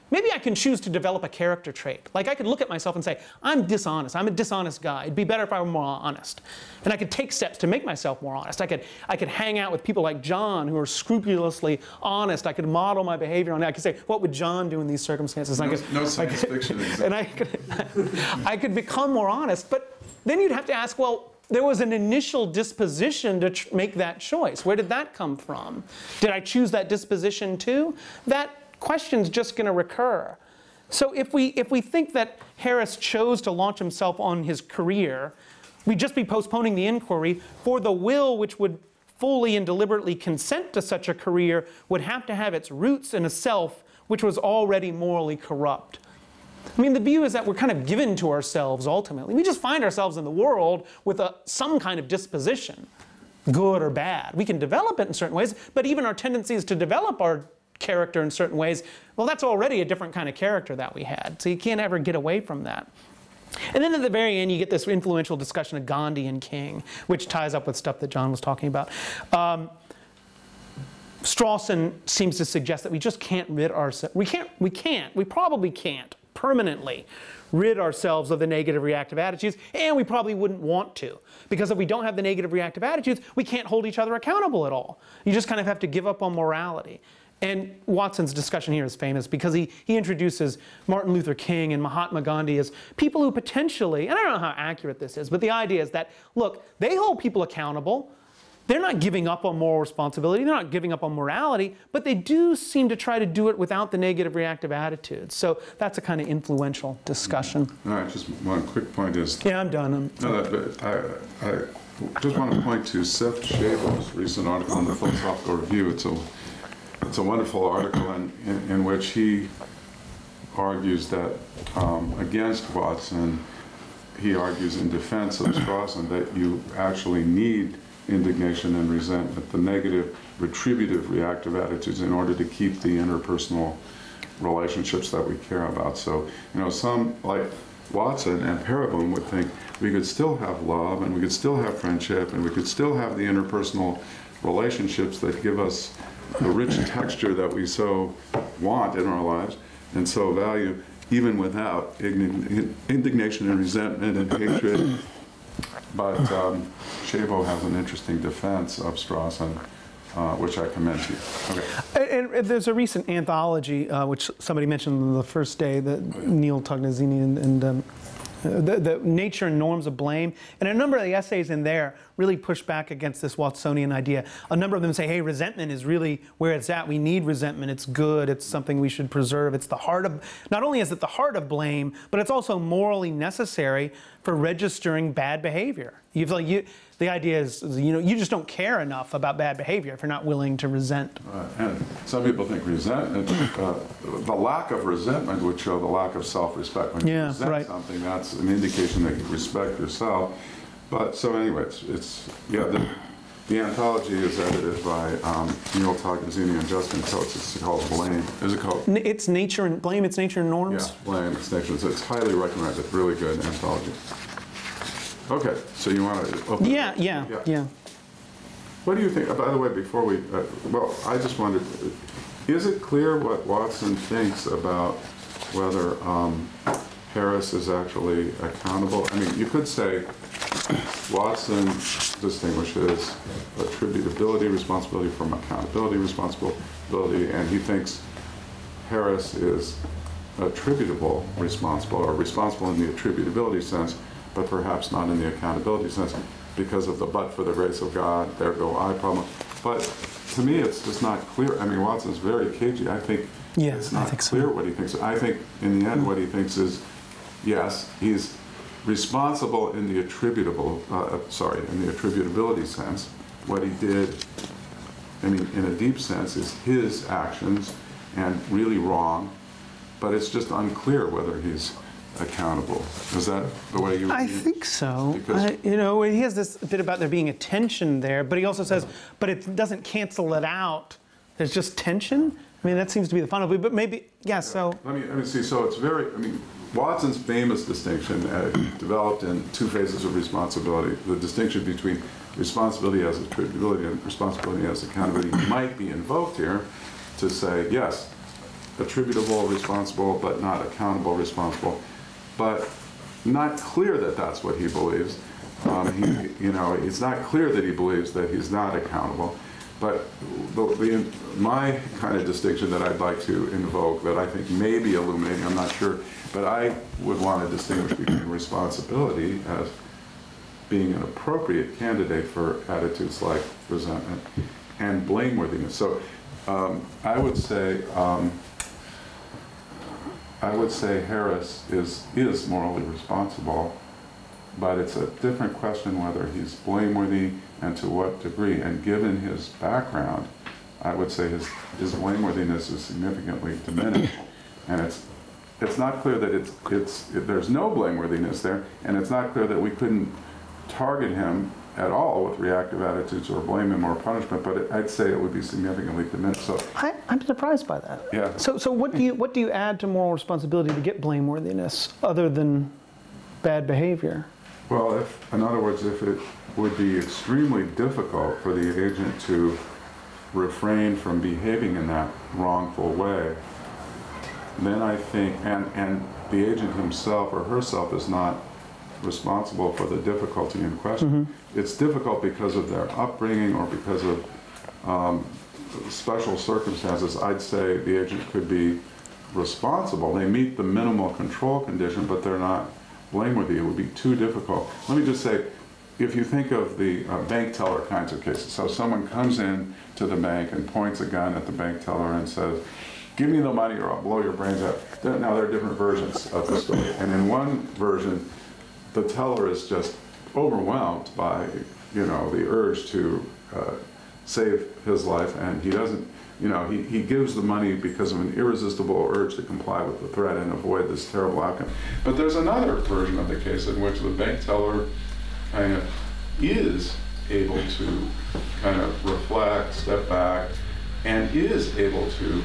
maybe I can choose to develop a character trait. Like I could look at myself and say, I'm dishonest. I'm a dishonest guy. It'd be better if I were more honest. And I could take steps to make myself more honest. I could hang out with people like John who are scrupulously honest. I could model my behavior on that. I could say, what would John do in these circumstances? No science fiction example. And I could become more honest. But then you'd have to ask, well, there was an initial disposition to make that choice. Where did that come from? Did I choose that disposition too? That question's just going to recur. So if we think that Harris chose to launch himself on his career, we'd just be postponing the inquiry, for the will which would fully and deliberately consent to such a career would have to have its roots in a self which was already morally corrupt. I mean, the view is that we're kind of given to ourselves ultimately. We just find ourselves in the world with some kind of disposition, good or bad. We can develop it in certain ways, but even our tendencies to develop our character in certain ways, well, that's already a different kind of character that we had. So you can't ever get away from that. And then at the very end, you get this influential discussion of Gandhi and King, which ties up with stuff that John was talking about. Strawson seems to suggest that we just can't rid ourselves, we probably can't permanently rid ourselves of the negative reactive attitudes, and we probably wouldn't want to. Because if we don't have the negative reactive attitudes, we can't hold each other accountable at all. You just kind of have to give up on morality. And Watson's discussion here is famous because he introduces Martin Luther King and Mahatma Gandhi as people who potentially, and I don't know how accurate this is, but the idea is that, look, they hold people accountable. They're not giving up on moral responsibility. They're not giving up on morality, but they do seem to try to do it without the negative reactive attitudes. So that's a kind of influential discussion. All right, just one quick point is... Yeah, I'm done. I just want to point to Seth Schaefer's recent article in the Philosophical Review. It's a wonderful article in which he argues that against Watson, he argues in defense of Strawson that you actually need indignation and resentment, the negative, retributive, reactive attitudes in order to keep the interpersonal relationships that we care about. So, you know, some, like Watson and Pereboom, would think we could still have love and we could still have friendship and we could still have the interpersonal relationships that give us the rich texture that we so want in our lives and so value, even without indignation and resentment and hatred. But Szabo has an interesting defense of Strawson, which I commend to you. Okay. And there's a recent anthology, which somebody mentioned on the first day, that Neil Tognazini and the nature and norms of blame. And a number of the essays in there really push back against this Watsonian idea. A number of them say, hey, resentment is really where it's at. We need resentment. It's good. It's something we should preserve. It's the heart of, not only is it the heart of blame, but it's also morally necessary for registering bad behavior. The idea is, you know, you just don't care enough about bad behavior if you're not willing to resent. And some people think resentment, the lack of resentment would show the lack of self-respect. When you resent something, that's an indication that you respect yourself. But so anyway, the anthology is edited by Neil Tognazini and Justin Coates. It's called Blame. Is it called? It's Nature and Blame. It's Nature and Norms. Yeah, Blame. It's Nature. So it's highly recommended. It's really good anthology. Okay, so you want to open Yeah. What do you think? By the way, before we, well, I just wondered, is it clear what Watson thinks about whether Harris is actually accountable? I mean, you could say Watson distinguishes attributability responsibility from accountability responsibility, and he thinks Harris is attributable responsible, or responsible in the attributability sense, but perhaps not in the accountability sense, because of the but for the grace of God, there go I problem. But to me, it's just not clear. I mean, Watson's very cagey. I think it's not clear what he thinks. I think in the end what he thinks is, yes, he's responsible in the attributable, in the attributability sense. What he did, I mean, in a deep sense, is his actions and really wrong, but it's just unclear whether he's accountable. Is that the way you? I think so. You know, he has this bit about there being a tension there, but he also says, but it doesn't cancel it out. There's just tension. I mean, that seems to be the final view, but maybe, so. Let me see. So it's very, I mean, Watson's famous distinction developed in two phases of responsibility. The distinction between responsibility as attributability and responsibility as accountability might be invoked here to say, yes, attributable, responsible, but not accountable, responsible. But not clear that that's what he believes. It's not clear that he believes that he's not accountable. But my kind of distinction that I'd like to invoke, that I think may be illuminating, I'm not sure, but I would want to distinguish between responsibility as being an appropriate candidate for attitudes like resentment and blameworthiness. So I would say Harris is morally responsible, but it's a different question whether he's blameworthy and to what degree. And given his background, I would say his blameworthiness is significantly diminished. And it's not clear that there's no blameworthiness there, and it's not clear that we couldn't target him at all with reactive attitudes or blame him or punishment, but I'd say it would be significantly diminished. So I'm surprised by that. Yeah. So what do you add to moral responsibility to get blameworthiness other than bad behavior? Well, in other words, if it would be extremely difficult for the agent to refrain from behaving in that wrongful way, then I think, and the agent himself or herself is not responsible for the difficulty in question. Mm-hmm. It's difficult because of their upbringing or because of special circumstances. I'd say the agent could be responsible. They meet the minimal control condition, but they're not blameworthy. It would be too difficult. Let me just say, if you think of the bank teller kinds of cases, so someone comes in to the bank and points a gun at the bank teller and says, "Give me the money or I'll blow your brains out." Now there are different versions of the story, and in one version, the teller is just overwhelmed by, the urge to save his life, and he doesn't, you know, he gives the money because of an irresistible urge to comply with the threat and avoid this terrible outcome. But there's another version of the case in which the bank teller kind of is able to kind of reflect, step back, and is able to,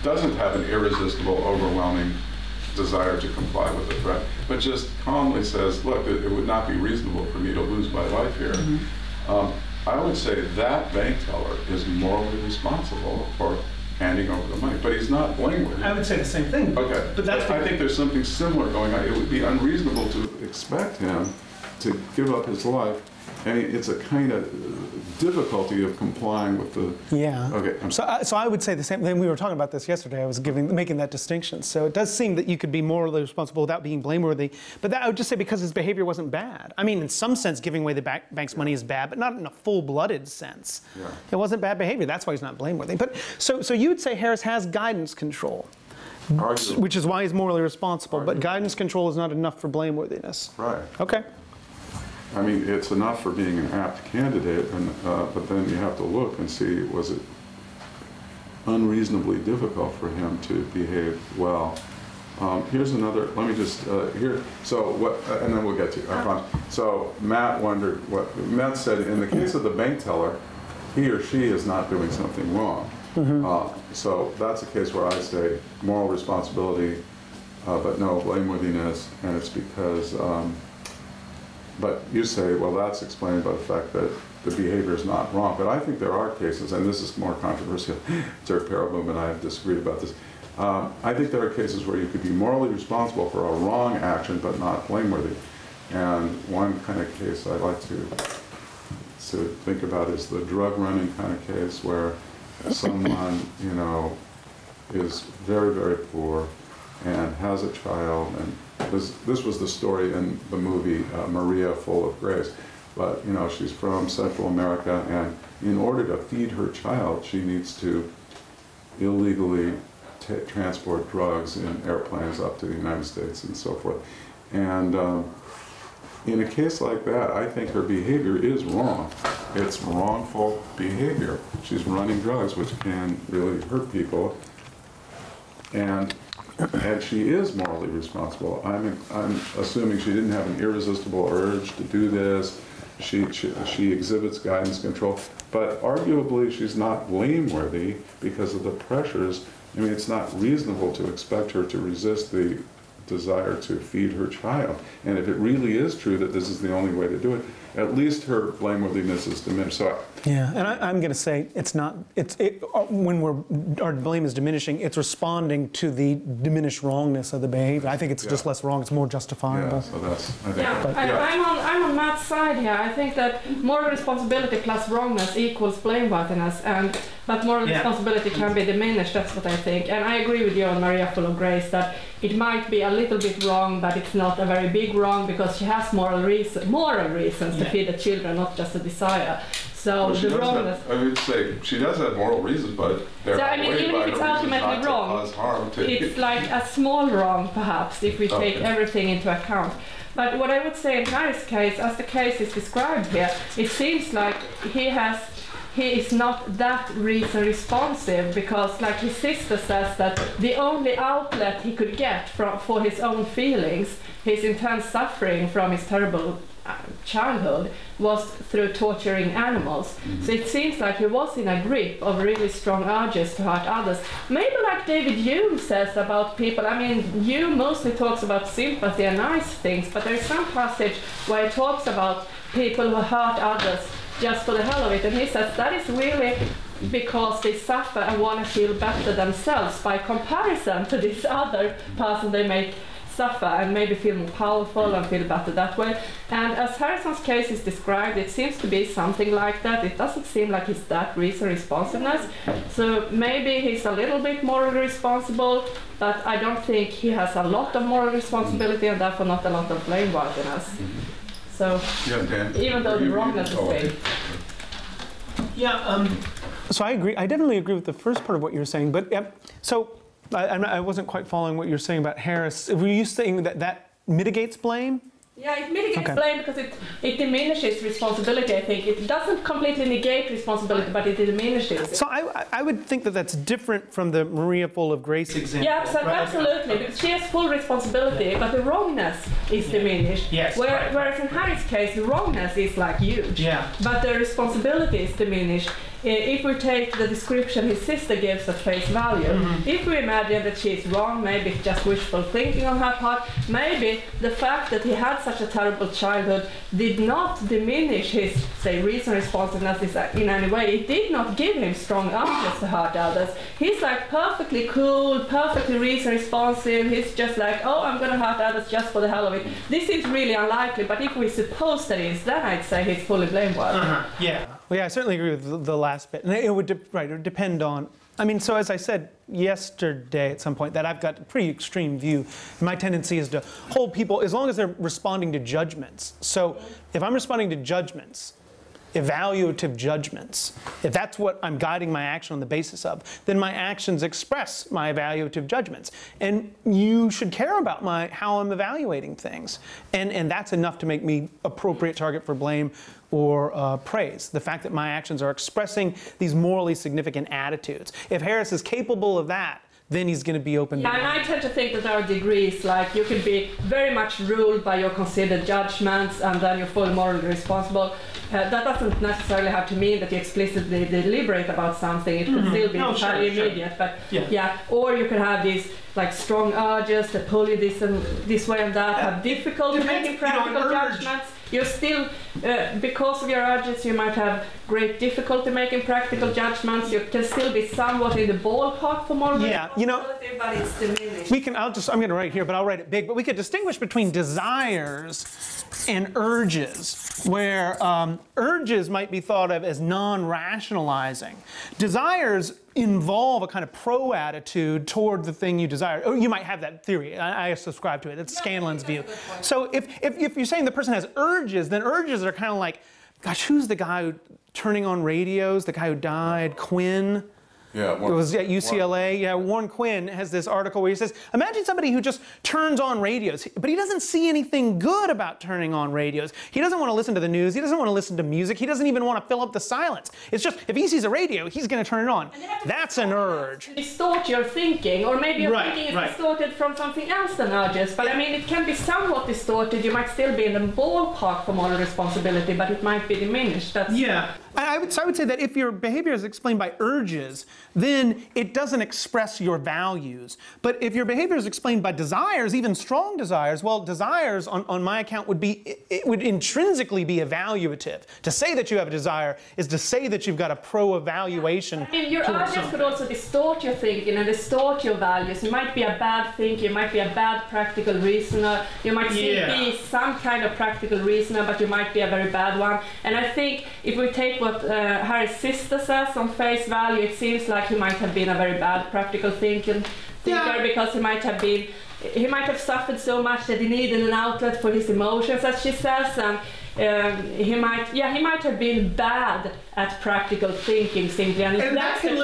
doesn't have an irresistible, overwhelming desire to comply with the threat, but just calmly says, look, it would not be reasonable for me to lose my life here. I would say that bank teller is morally responsible for handing over the money, but he's not blameworthy. I would say the same thing. Okay, but that's I think there's something similar going on. It would be unreasonable to expect him to give up his life. I mean, it's a kind of difficulty of complying with the. Yeah. Okay. So I would say the same thing. We were talking about this yesterday. I was making that distinction. So it does seem that you could be morally responsible without being blameworthy. But that, I would just say because his behavior wasn't bad. I mean, in some sense, giving away the bank's money is bad, but not in a full-blooded sense. Yeah. It wasn't bad behavior. That's why he's not blameworthy. But so you would say Harris has guidance control, which is why he's morally responsible. But guidance control is not enough for blameworthiness. Right. Okay. I mean, it's enough for being an apt candidate, and, but then you have to look and see, was it unreasonably difficult for him to behave well? Here's another, let me just, here, so what, and then we'll get to it, I promise. So Matt wondered Matt said, in the case of the bank teller, he or she is not doing something wrong. So that's a case where I say moral responsibility, but no blameworthiness, and it's because, but you say, well, that's explained by the fact that the behavior is not wrong. But I think there are cases, and this is more controversial. Dirk Perelboom and I have disagreed about this. I think there are cases where you could be morally responsible for a wrong action, but not blameworthy. And one kind of case I like to think about is the drug running kind of case where someone, you know, is very, very poor and has a child, and this was the story in the movie Maria, Full of Grace. But you know, she's from Central America, and in order to feed her child, she needs to illegally transport drugs in airplanes up to the United States and so forth. And in a case like that, I think her behavior is wrong. It's wrongful behavior. She's running drugs, which can really hurt people. And she is morally responsible. I'm assuming she didn't have an irresistible urge to do this. She exhibits guidance control, but arguably she's not blameworthy because of the pressures. I mean, it's not reasonable to expect her to resist the desire to feed her child. And if it really is true that this is the only way to do it, at least her blameworthiness is diminished. So yeah, and I'm going to say it's not. When our blame is diminishing, it's responding to the diminished wrongness of the behavior. I think it's just less wrong. It's more justifiable. Yeah, so that's. I think. Yeah, I'm on Matt's side here. I think that moral responsibility plus wrongness equals blameworthiness, but moral responsibility can be diminished. That's what I think, and I agree with you on Maria, Full of Grace, that it might be a little bit wrong, but it's not a very big wrong because she has moral reasons to feed the children, not just a desire. So the wrongness. I would say she does have moral reasons, but they're even if it's ultimately wrong, it's like a small wrong, perhaps, if we take everything into account. But what I would say in Harry's case, as the case is described here, it seems like he is not that reason responsive, because like his sister says that the only outlet he could get for his own feelings, his intense suffering from his terrible childhood, was through torturing animals. So it seems like he was in a grip of really strong urges to hurt others. Maybe like David Hume says about people, I mean, Hume mostly talks about sympathy and nice things, but there is some passage where he talks about people who hurt others just for the hell of it, and he says that is really because they suffer and want to feel better themselves by comparison to this other person they make suffer and maybe feel more powerful and feel better that way. And as Harrison's case is described, it seems to be something like that. It doesn't seem like it's that reason responsiveness. So maybe he's a little bit morally responsible, but I don't think he has a lot of moral responsibility and therefore not a lot of blameworthiness. So even though the wrongness is big. Yeah, so I agree. I definitely agree with the first part of what you were saying, but so I wasn't quite following what you were saying about Harris. Were you saying that mitigates blame Yeah, it mitigates blame because it diminishes responsibility, I think. It doesn't completely negate responsibility, but it diminishes. So I would think that that's different from the Maria full of grace example. Yeah, absolutely, because she has full responsibility, but the wrongness is diminished. Yes, Whereas in Harry's case, the wrongness is like huge, but the responsibility is diminished. If we take the description his sister gives at face value, if we imagine that she's wrong, maybe it's just wishful thinking on her part, maybe the fact that he had such a terrible childhood did not diminish his, say, reason responsiveness in any way. It did not give him strong urges to hurt others. He's like perfectly cool, perfectly reason responsive. He's just like, oh, I'm going to hurt others just for the hell of it. This is really unlikely, but if we suppose that he is, then I'd say he's fully blameworthy. Yeah. Well, yeah, I certainly agree with the last bit. And it would it would depend on, I mean, so as I said yesterday at some point, that I've got a pretty extreme view. My tendency is to hold people, as long as they're responding to judgments. So if I'm responding to judgments, evaluative judgments, if that's what I'm guiding my action on the basis of, then my actions express my evaluative judgments. And you should care about how I'm evaluating things. And that's enough to make me appropriate target for blame or praise. The fact that my actions are expressing these morally significant attitudes. If Harris is capable of that, then he's going to be open. Yeah, and I tend to think that there are degrees, like you can be very much ruled by your considered judgments and then you're fully morally responsible. That doesn't necessarily have to mean that you explicitly deliberate about something. It could still be entirely immediate, but or you can have these like strong urges that pull you this way and that, have difficulty making practical judgments. You're still, because of your urges, you might have great difficulty making practical judgments. You can still be somewhat in the ballpark for moral responsibility, but it's diminished. I'm going to write here, but I'll write it big. But we could distinguish between desires and urges, where urges might be thought of as non-rationalizing. Desires involve a kind of pro-attitude toward the thing you desire. Or you might have that theory. I subscribe to it. That's Scanlon's view. So if you're saying the person has urges, then urges are kind of like, gosh, who's the guy who turning on radios, the guy who died, Quinn? Yeah, it was at UCLA. Yeah, Warren Quinn has this article where he says, imagine somebody who just turns on radios, but he doesn't see anything good about turning on radios. He doesn't want to listen to the news. He doesn't want to listen to music. He doesn't even want to fill up the silence. It's just, if he sees a radio, he's going to turn it on. That's an urge. Distort your thinking, or maybe your thinking is distorted from something else than urges. But I mean, it can be somewhat distorted. You might still be in the ballpark for moral responsibility, but it might be diminished. I would say that if your behavior is explained by urges, then it doesn't express your values. But if your behavior is explained by desires, even strong desires, well, desires on my account would intrinsically be evaluative. To say that you have a desire is to say that you've got a pro-evaluation. I mean, your urges could also distort your thinking and distort your values. You might be a bad thinker, you might be a bad practical reasoner, you might be some kind of practical reasoner, but you might be a very bad one. And I think if we take what Harry's sister says on face value, it seems like he might have been a very bad practical thinker because he might have suffered so much that he needed an outlet for his emotions, as she says, and he might have been bad at practical thinking simply, and that can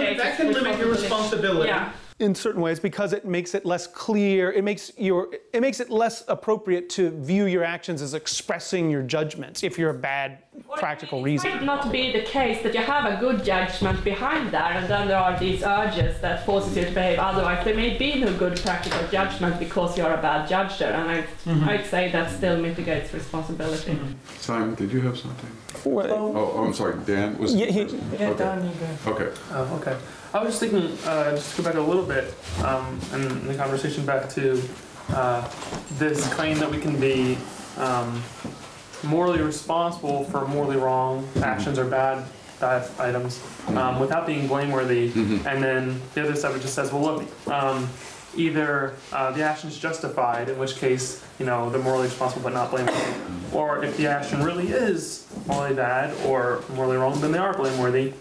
limit your responsibility. Yeah. In certain ways, because it makes it less clear, it makes it less appropriate to view your actions as expressing your judgments if you're a bad practical reason. It might not be the case that you have a good judgment behind that, and then there are these urges that forces you to behave otherwise. There may be no good practical judgment because you're a bad judger, and I'd say that still mitigates responsibility. Simon, did you have something? Well, I'm sorry, Dan was. Dan, you go. Okay. Oh, okay. I was just thinking, just to go back a little bit, in the conversation back to this claim that we can be morally responsible for morally wrong actions or bad items without being blameworthy. And then the other side just says, well, look, either the action is justified, in which case, they're morally responsible but not blameworthy, or if the action really is morally bad or morally wrong, then they are blameworthy.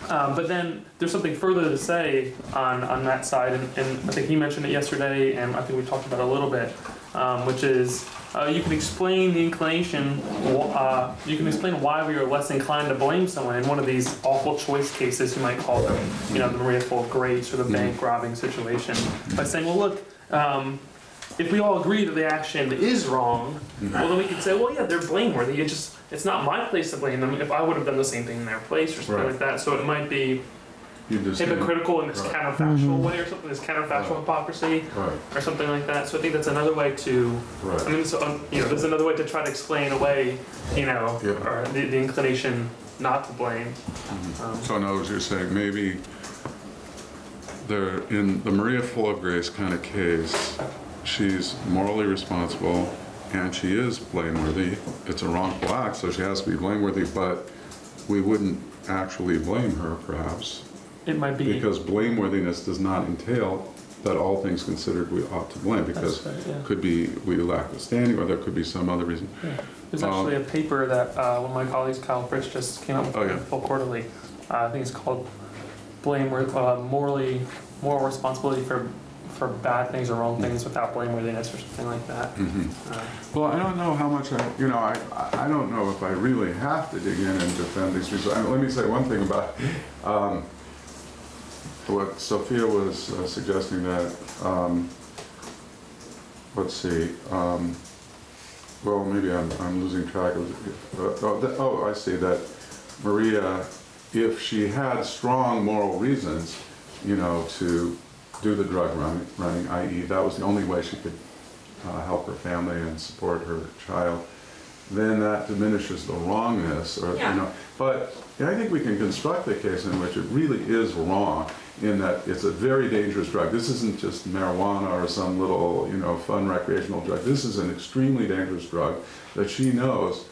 But then there's something further to say on that side, and I think he mentioned it yesterday, and I think we talked about it a little bit, which is you can explain the inclination, you can explain why we are less inclined to blame someone in one of these awful choice cases, you might call them, the Maria full of grace or the bank robbing situation, by saying, well, look, if we all agree that the action is wrong, well then we could say, well yeah, they're blameworthy. It's not my place to blame them if I would have done the same thing in their place or something like that. So it might be hypocritical in this counterfactual way or something, this counterfactual hypocrisy or something like that. So I think that's another way to, I mean, so, there's another way to try to explain away, or the inclination not to blame. So in other words, you're saying maybe in the Maria full of grace kind of case, she's morally responsible and she is blameworthy. It's a wrongful act, so she has to be blameworthy, but we wouldn't actually blame her, perhaps. It might be. Because blameworthiness does not entail that all things considered we ought to blame, because could be we lack the standing, or there could be some other reason. There's actually a paper that one of my colleagues, Kyle Fritz, just came out with full quarterly. I think it's called Moral Responsibility for Bad Things or Wrong Things Without Blameworthiness or something like that. Well, I don't know how much I don't know if I really have to dig in and defend these people. Let me say one thing about what Sophia was suggesting that, let's see, well, maybe I'm losing track of, I see that Maria, if she had strong moral reasons, to do the drug running, i.e. that was the only way she could help her family and support her child, then that diminishes the wrongness, but I think we can construct a case in which it really is wrong, in that it's a very dangerous drug. This isn't just marijuana or some little, fun recreational drug. This is an extremely dangerous drug that she knows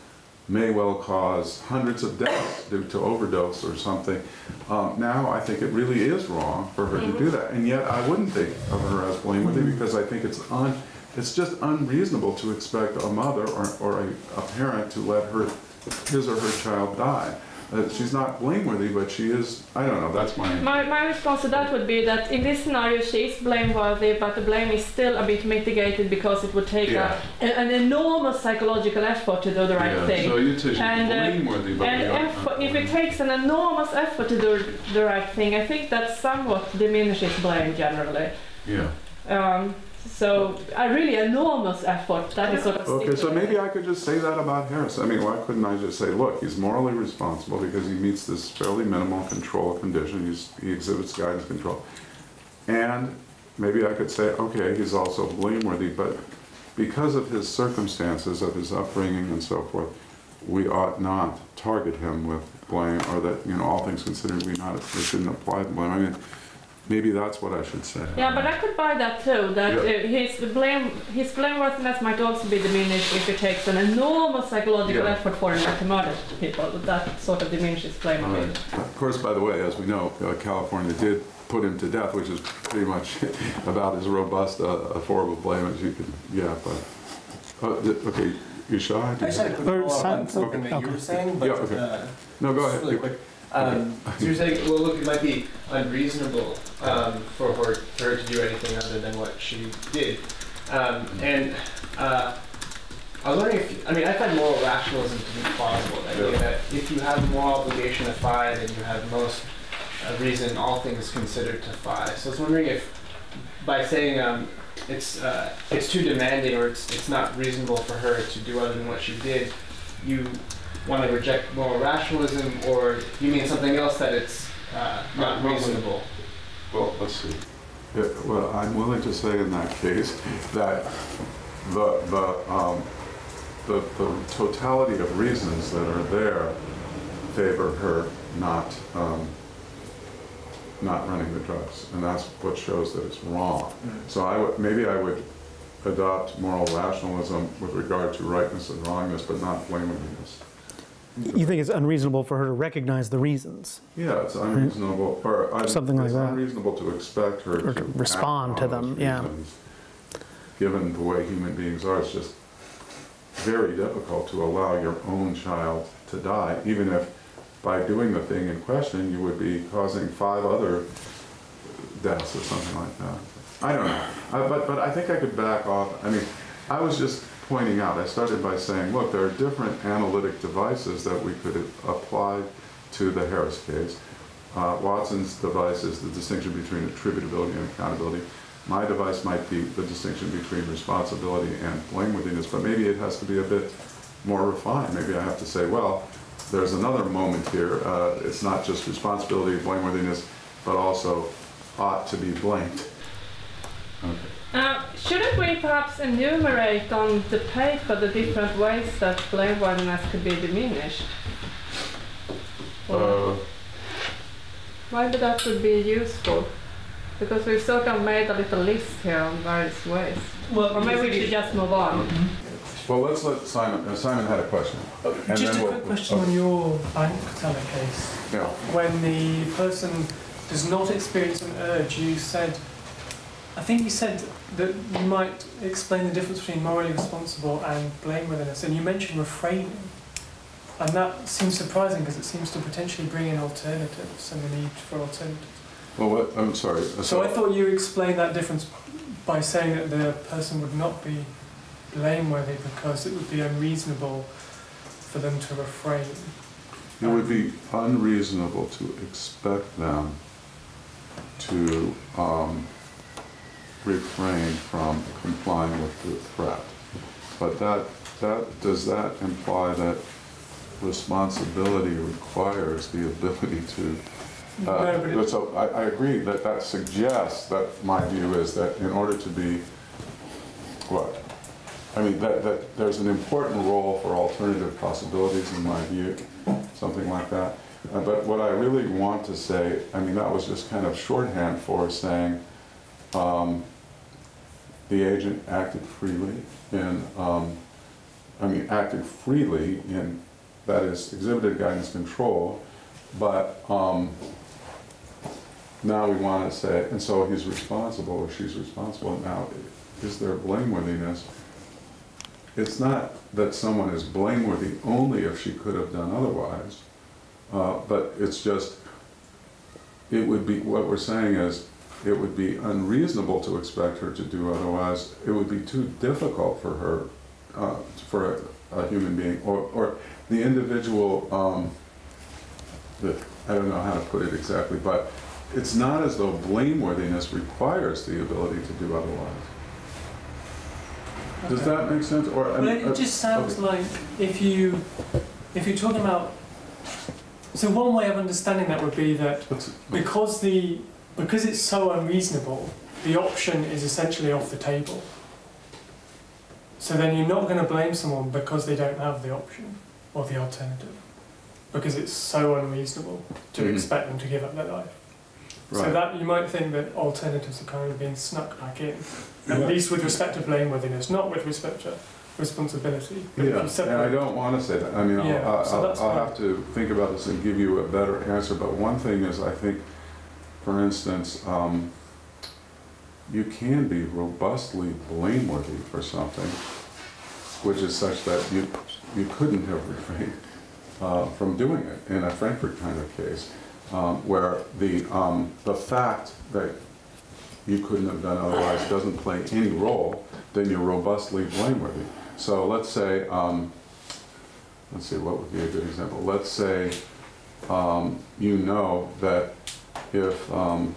may well cause hundreds of deaths due to overdose or something. Now I think it really is wrong for her to do that, and yet I wouldn't think of her as blameworthy, because I think it's just unreasonable to expect a mother or a parent to let his or her child die. She's not blameworthy, but she is, I don't know, that's my response to that would be that in this scenario she is blameworthy, but the blame is still a bit mitigated because it would take an enormous psychological effort to do the right thing. So you'd say she's blameworthy, but if it takes an enormous effort to do the right thing, I think that somewhat diminishes blame generally. So a really enormous effort, that is sort of... Okay, so maybe I could just say that about Harris. I mean, why couldn't I just say, look, he's morally responsible because he meets this fairly minimal control condition, he exhibits guidance control. And maybe I could say, okay, he's also blameworthy, but because of his circumstances, of his upbringing and so forth, we ought not target him with blame, or that, all things considered, we shouldn't apply the blame. I mean, maybe that's what I should say. Yeah, but I could buy that too, that his blameworthiness might also be diminished if it takes an enormous psychological effort for him not to murder people. That sort of diminishes blame a bit. Of course, by the way, as we know, California did put him to death, which is pretty much about as robust a form of blame as you could, okay, you sure? I just had a quick follow-up on something that you were saying, but no, go ahead. Really quick. So you're saying, well, look, it might be unreasonable for her to do anything other than what she did. I was wondering if, I find moral rationalism to be plausible. The idea that if you have a moral obligation to 5, then you have most reason, all things considered, to 5. So I was wondering if, by saying it's too demanding, or it's not reasonable for her to do other than what she did, you want to reject moral rationalism, or you mean something else, that it's not reasonable? Well, let's see. Well, I'm willing to say in that case that the totality of reasons that are there favor her not running the drugs, and that's what shows that it's wrong. So maybe I would adopt moral rationalism with regard to rightness and wrongness, but not blameworthiness. You think it's unreasonable for her to recognize the reasons? Yeah, it's unreasonable, or something like that. It's unreasonable to expect her to respond to them. Given the way human beings are, it's just very difficult to allow your own child to die, even if by doing the thing in question you would be causing 5 other deaths or something like that. I don't know, but I think I could back off. I was just pointing out, I started by saying, look, there are different analytic devices that we could apply to the Harris case. Watson's device is the distinction between attributability and accountability. my device might be the distinction between responsibility and blameworthiness, but maybe it has to be a bit more refined. Maybe I have to say, well, there's another moment here. It's not just responsibility, blameworthiness, but also ought to be blamed. Okay. Shouldn't we perhaps enumerate on the paper the different ways that blameworthiness could be diminished? Maybe that would be useful, because we've sort of made a little list here on various ways. Well, or maybe we should just move on. Well, let's let Simon. Simon had a question. Just a quick question on your bank teller case. Yeah. When the person does not experience an urge, you said, I think you said that you might explain the difference between morally responsible and blameworthiness, and you mentioned refraining. And that seems surprising because it seems to potentially bring in alternatives and the need for alternatives. Well, what, I'm sorry. So I thought you explained that difference by saying that the person would not be blameworthy because it would be unreasonable for them to refrain. It would be unreasonable to expect them to refrain from complying with the threat. But does that imply that responsibility requires the ability to No, so I agree that that suggests that my view is that in order to be what? I mean, that there's an important role for alternative possibilities in my view, something like that. But what I really want to say, I mean, that was just kind of shorthand for saying the agent acted freely in, acted freely in, that is, exhibited guidance control, but now we want to say, and so he's responsible or she's responsible. Now, is there blameworthiness? It's not that someone is blameworthy only if she could have done otherwise, but it's just, it would be, what we're saying is, it would be unreasonable to expect her to do otherwise. It would be too difficult for her, for a human being, or the individual, I don't know how to put it exactly, but it's not as though blameworthiness requires the ability to do otherwise. Does that make sense? Or well, it just sounds like if you're talking about, so one way of understanding that would be that because it's so unreasonable, the option is essentially off the table. So then you're not going to blame someone because they don't have the option or the alternative, because it's so unreasonable to expect them to give up their life. Right. So that you might think that alternatives are kind of being snuck back in, at least with respect to blameworthiness, not with respect to responsibility. Yeah, and I don't want to say that. I mean, I'll have to think about this and give you a better answer. But one thing is, I think, for instance, you can be robustly blameworthy for something, which is such that you couldn't have refrained from doing it in a Frankfurt kind of case. Where the fact that you couldn't have done otherwise doesn't play any role, then you're robustly blameworthy. So let's say, let's see, what would be a good example? Let's say you know that if, well,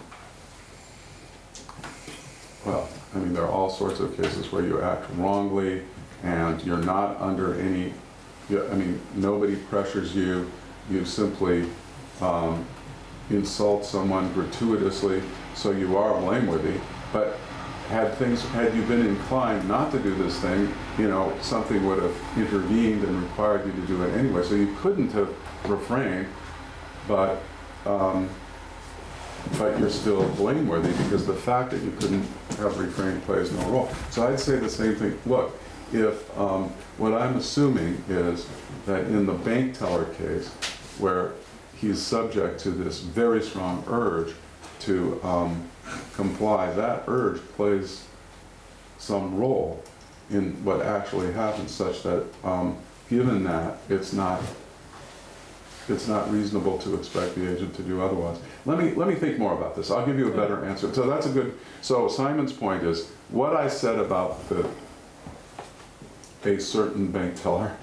I mean, there are all sorts of cases where you act wrongly and you're not under any, I mean, nobody pressures you, you simply insult someone gratuitously, so you are blameworthy. But had you been inclined not to do this thing, you know, something would have intervened and required you to do it anyway. So you couldn't have refrained, but you're still blameworthy because the fact that you couldn't have refrained plays no role. So I'd say the same thing. Look, if what I'm assuming is that in the bank teller case, where he's subject to this very strong urge to comply, that urge plays some role in what actually happens, such that given that, it's not reasonable to expect the agent to do otherwise. Let me think more about this. I'll give you a better answer. So that's a good, so Simon's point is, what I said about a certain bank teller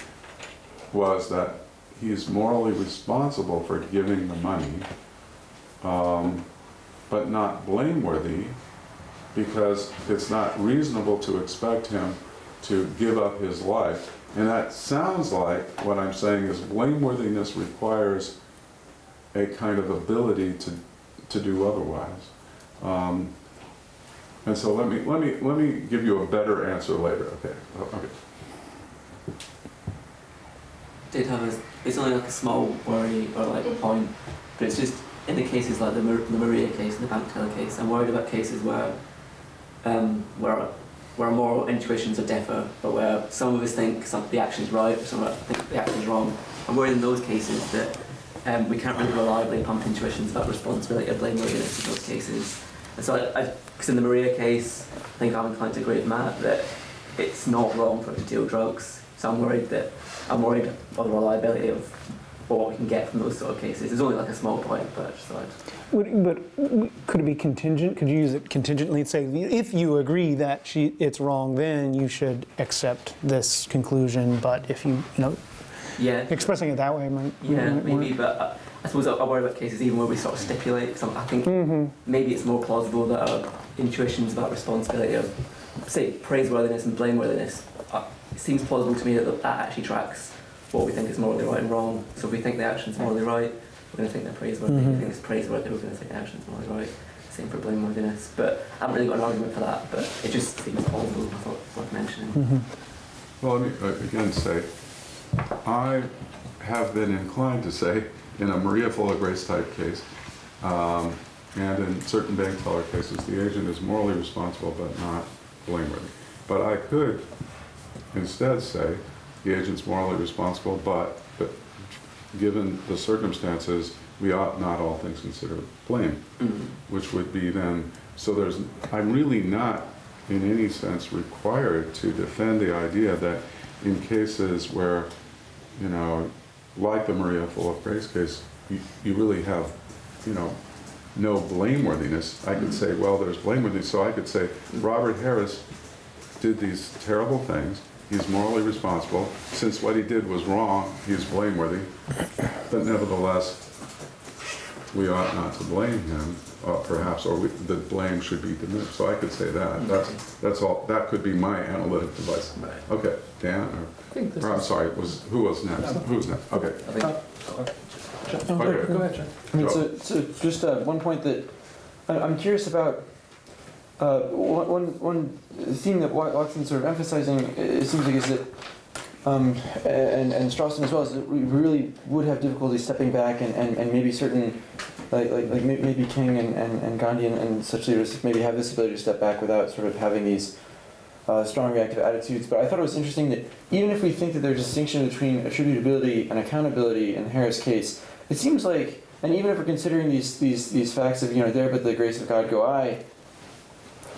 was that he's morally responsible for giving the money, but not blameworthy because it's not reasonable to expect him to give up his life. And that sounds like what I'm saying is blameworthiness requires a kind of ability to do otherwise. And so let me give you a better answer later. Okay. It's only like a small worry or like a point, but it's just in the cases like the Maria case and the bank teller case. I'm worried about cases where moral intuitions are differ, but where some of us think the action's right, some of us think the action's wrong. I'm worried in those cases that we can't really reliably pump intuitions about responsibility or blameworthiness in those cases. And so, because in the Maria case, I think I'm inclined to agree with Matt that it's not wrong for her to deal drugs. So I'm worried about the reliability of what we can get from those sort of cases. It's only like a small point, but I just thought. But could it be contingent? Could you use it contingently and say, if you agree that it's wrong, then you should accept this conclusion, but if yeah, expressing it that way might... Yeah, maybe, but I suppose I worry about cases even where we sort of stipulate, because I think maybe it's more plausible that our intuitions about responsibility of, say, praiseworthiness and blameworthiness, it seems plausible to me that actually tracks what we think is morally right and wrong. So if we think the action's morally right, we're going to think they're praiseworthy. If we think it's praiseworthy, we're going to think the action's morally right. Same for blameworthiness. But I haven't really got an argument for that, but it just seems plausible, I thought worth mentioning. Well, let me again say, I have been inclined to say, in a Maria Full of Grace type case, and in certain bank teller cases, the agent is morally responsible but not blameworthy. But I could instead say the agent's morally responsible, but given the circumstances, we ought not, all things considered, blame, which would be then, so I'm really not in any sense required to defend the idea that in cases where, like the Maria Full of Grace case, you really have, no blameworthiness. I could say, well, there's blameworthiness, so I could say, Robert Harris did these terrible things, he's morally responsible. Since what he did was wrong, he's blameworthy. But nevertheless, we ought not to blame him, perhaps, or the blame should be diminished. So I could say that. That's all. That could be my analytic device. Okay, Dan. Or I'm sorry. Who was next? Who was next? Okay. Go ahead, John. I mean, so just one point that I'm curious about. One theme that Watson's sort of emphasizing, it seems like, is that, and Strawson as well, is that we really would have difficulty stepping back and maybe certain, like maybe King and Gandhi and such leaders maybe have this ability to step back without sort of having these strong reactive attitudes. But I thought it was interesting that even if we think that there's a distinction between attributability and accountability in the Harris case, it seems like, and even if we're considering these facts of, there but the grace of God go I,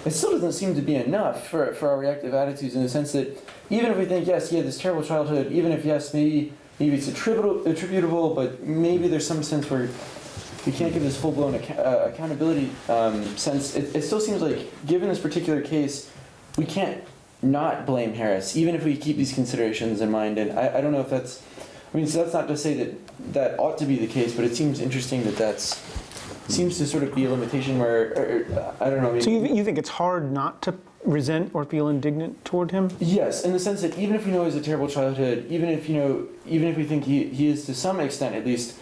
it still doesn't seem to be enough for our reactive attitudes, in the sense that even if we think, yes, he had this terrible childhood, even if, yes, maybe it's attributable, but maybe there's some sense where we can't give this full-blown accountability sense, it still seems like, given this particular case, we can't not blame Harris, even if we keep these considerations in mind. And I don't know if that's, so that's not to say that ought to be the case, but it seems interesting that seems to sort of be a limitation where, I don't know. Maybe. So you think it's hard not to resent or feel indignant toward him? Yes, in the sense that even if we know he has a terrible childhood, even if we think he is to some extent at least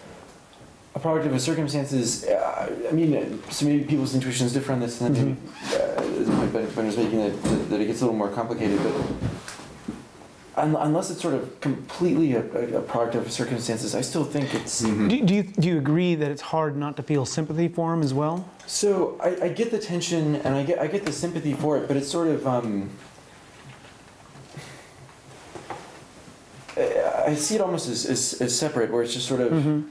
a product of his circumstances, so maybe people's intuition is different on this, and then maybe the point Ben was making that it gets a little more complicated, but unless it's sort of completely a product of circumstances, I still think it's... Do you agree that it's hard not to feel sympathy for him as well? So I get the tension and I get the sympathy for it, but it's sort of I see it almost as separate, where it's just sort of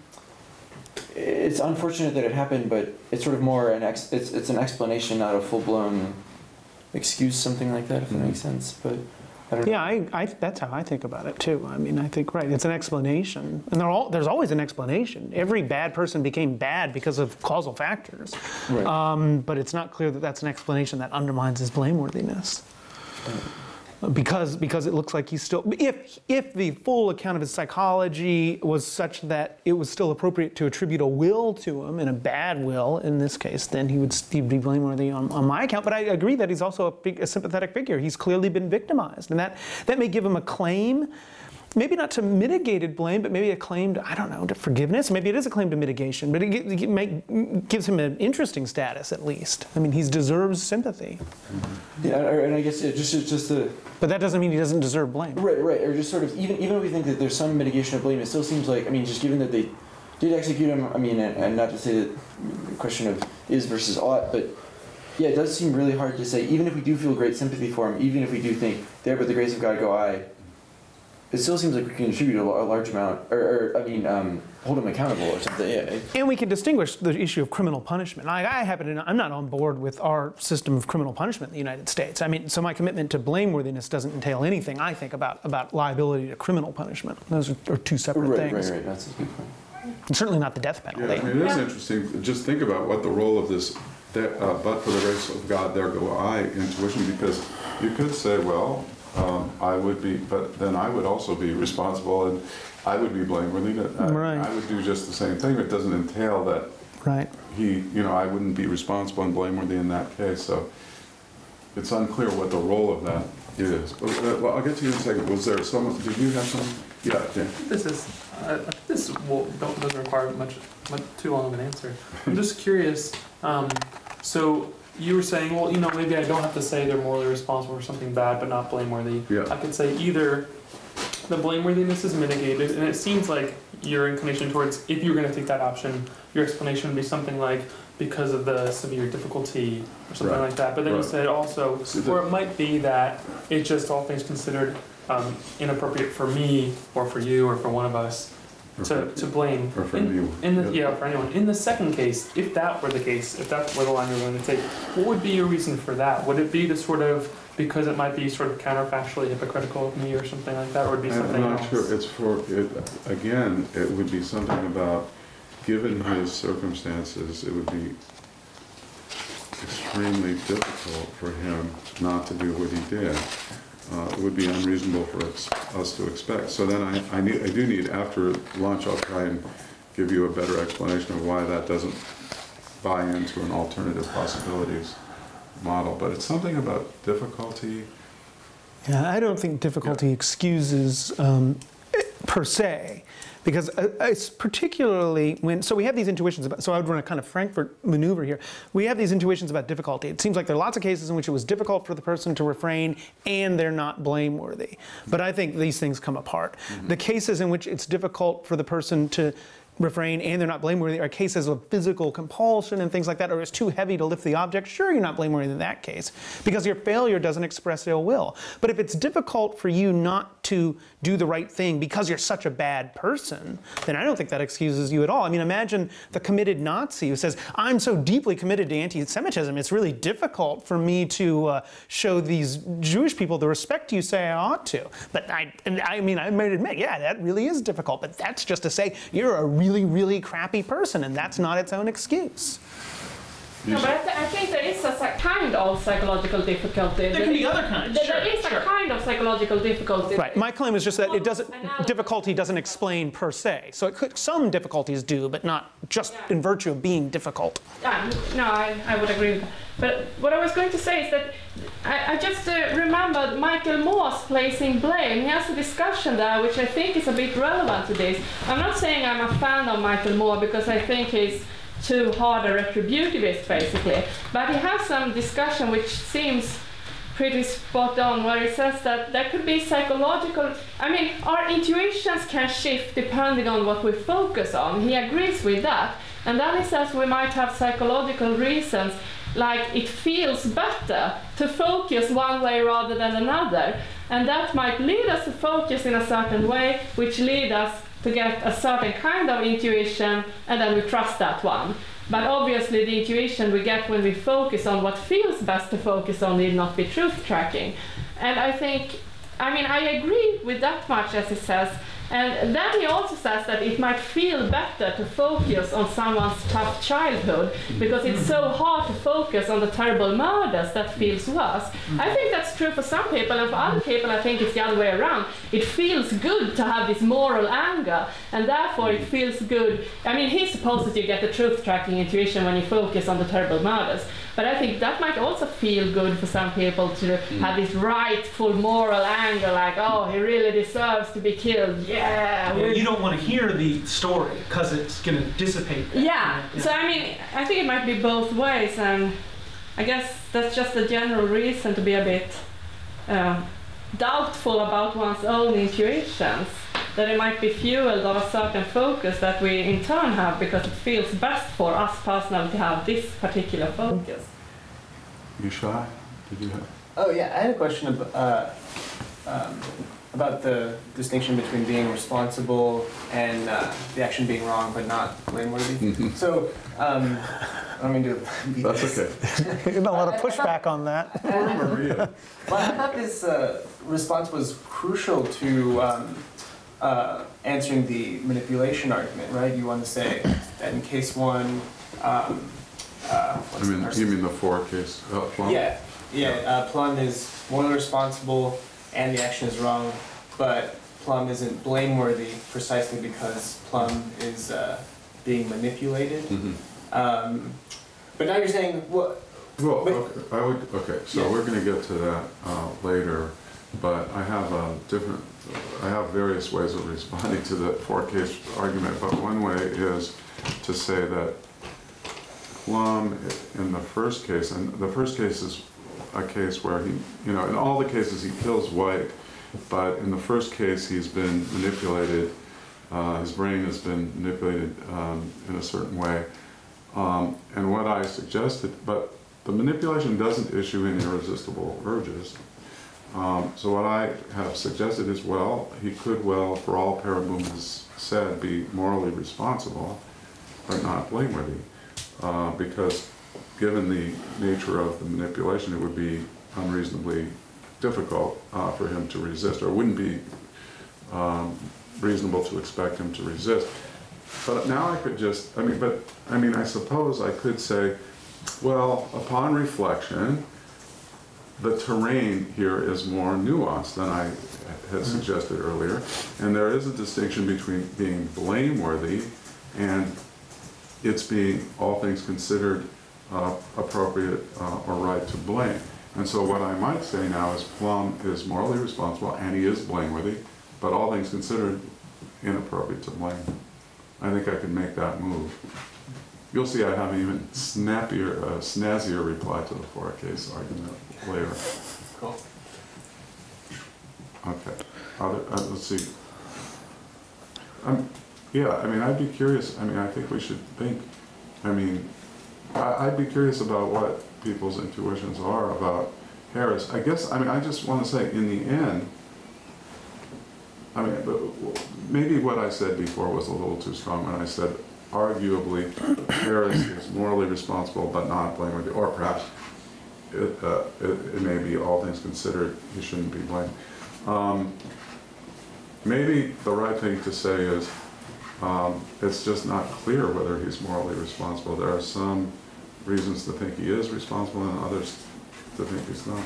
it's unfortunate that it happened, but it's sort of more it's an explanation, not a full-blown excuse, something like that, if that makes sense. But I don't know. Yeah, that's how I think about it too. I think it's an explanation, and there's always an explanation. Every bad person became bad because of causal factors, right. But it's not clear that that's an explanation that undermines his blameworthiness. because it looks like he's still, if the full account of his psychology was such that it was still appropriate to attribute a will to him, and a bad will in this case, then he'd be blameworthy on my account. But I agree that he's also a sympathetic figure. He's clearly been victimized, and that may give him a claim, maybe not to mitigated blame, but maybe a claim to, I don't know, to forgiveness. Maybe it is a claim to mitigation, but it gives him an interesting status at least. I mean, he deserves sympathy. Yeah, and I guess just the. But that doesn't mean he doesn't deserve blame. Right, or just sort of, even if we think that there's some mitigation of blame, it still seems like, I mean, just given that they did execute him, I mean, and not to say that the question of is versus ought, but yeah, it does seem really hard to say, even if we do feel great sympathy for him, even if we do think, there by the grace of God go I, it still seems like we can attribute a large amount, hold him accountable or something. Yeah. And we can distinguish the issue of criminal punishment. I'm not on board with our system of criminal punishment in the United States. I mean, so my commitment to blameworthiness doesn't entail anything, I think, about liability to criminal punishment. Those are two separate things. Right. That's a good point. And certainly not the death penalty. Yeah, I mean, it is interesting. Just think about what the role of this, but for the grace of God, there go I, intuition, because you could say, well, I would be, but then I would also be responsible, and I would be blameworthy. I would do just the same thing. It doesn't entail that I wouldn't be responsible and blameworthy in that case. So it's unclear what the role of that is. Well, I'll get to you in a second. Was there someone? Did you have some? Yeah. This doesn't require much too long of an answer. I'm just curious. So you were saying, well, maybe I don't have to say they're morally responsible for something bad, but not blameworthy. Yeah. I could say either the blameworthiness is mitigated, and it seems like your inclination towards, if you were going to take that option, your explanation would be something like because of the severe difficulty or something like that. But then you said also, or it might be that it's just all things considered inappropriate for me or for you or for one of us to blame. Or for you. For anyone. In the second case, if that were the case, if that were the line you're going to take, what would be your reason for that? Would it be to sort of, because it might be sort of counterfactually hypocritical of me or something like that, or would it be something else? I'm not sure. It's for, again, it would be something about, given his circumstances, it would be extremely difficult for him not to do what he did. It would be unreasonable for us to expect. So then I do need, after lunch, I'll try and give you a better explanation of why that doesn't buy into an alternative possibilities model. But it's something about difficulty. Yeah, I don't think difficulty excuses per se. Because it's particularly when, so we have these intuitions about, so I would run a kind of Frankfurt maneuver here. We have these intuitions about difficulty. It seems like there are lots of cases in which it was difficult for the person to refrain and they're not blameworthy. But I think these things come apart. The cases in which it's difficult for the person to refrain and they're not blameworthy are cases of physical compulsion and things like that, or it's too heavy to lift the object. Sure, you're not blameworthy in that case because your failure doesn't express ill will. But if it's difficult for you not to do the right thing because you're such a bad person, then I don't think that excuses you at all. I mean, imagine the committed Nazi who says, I'm so deeply committed to anti-Semitism, it's really difficult for me to show these Jewish people the respect you say I ought to. But I might admit, yeah, that really is difficult, but that's just to say you're a really, really crappy person, and that's not its own excuse. No, but I think there is a kind of psychological difficulty. There can be other kinds. There is a kind of psychological difficulty. Right. My claim is just that difficulty doesn't explain per se. So some difficulties do, but not just in virtue of being difficult. No, I would agree with that. But what I was going to say is that I just remembered Michael Moore's placing blame. He has a discussion there which I think is a bit relevant to this. I'm not saying I'm a fan of Michael Moore because I think he's too hard a retributivist, basically. But he has some discussion which seems pretty spot on, where he says that there could be psychological, our intuitions can shift depending on what we focus on. He agrees with that. And then he says we might have psychological reasons, like it feels better to focus one way rather than another. And that might lead us to focus in a certain way, which lead us to get a certain kind of intuition, and then we trust that one. But obviously the intuition we get when we focus on what feels best to focus on need not be truth tracking. And I think, I agree with that much, as he says, And then he also says that it might feel better to focus on someone's tough childhood because it's so hard to focus on the terrible murders that feels worse. I think that's true for some people, and for other people I think it's the other way around. It feels good to have this moral anger, and therefore it feels good. I mean, he supposes you get the truth-tracking intuition when you focus on the terrible murders, but I think that might also feel good for some people to have this rightful moral anger, like, oh, he really deserves to be killed. Yeah. You don't want to hear the story because it's going to dissipate that. Yeah. So I mean, I think it might be both ways, and I guess that's just a general reason to be a bit doubtful about one's own intuitions, that it might be fueled of a certain focus that we in turn have because it feels best for us personally to have this particular focus. You shy? Did you have? Oh yeah, I had a question about the distinction between being responsible and the action being wrong but not blameworthy. So, I mean, that's okay. There's a lot of pushback on that. Well, I thought this response was crucial to answering the manipulation argument, right? You want to say that in case one, you mean the four case? Plum? Yeah. Plum is morally responsible and the action is wrong, but Plum isn't blameworthy precisely because Plum is being manipulated. But now you're saying, what? Well, okay, so we're going to get to that later, but I have various ways of responding to the four-case argument, but one way is to say that Plum in the first case, and the first case is a case where he, in all the cases he kills White, but in the first case he's been manipulated, his brain has been manipulated in a certain way. And what I suggested, but the manipulation doesn't issue any irresistible urges. So what I have suggested is, well, he could well, for all Paraboom has said, be morally responsible, but not blameworthy, because given the nature of the manipulation, it would be unreasonably difficult for him to resist, or it wouldn't be reasonable to expect him to resist. But now I could just, I suppose I could say, well, upon reflection, the terrain here is more nuanced than I had suggested earlier, and there is a distinction between being blameworthy and it's being, all things considered, appropriate or right to blame. And so what I might say now is Plum is morally responsible and he is blameworthy, but all things considered, inappropriate to blame. I think I can make that move. You'll see I have an even snazzier reply to the four-case argument later. Cool. Okay. Let's see. I'd be curious. I think we should think. I'd be curious about what people's intuitions are about Harris. I guess, I just want to say, in the end, maybe what I said before was a little too strong when I said, arguably, Harris is morally responsible but not blameworthy, or perhaps it may be, all things considered, he shouldn't be blamed. Maybe the right thing to say is, it's just not clear whether he's morally responsible. There are some reasons to think he is responsible and others to think he's not.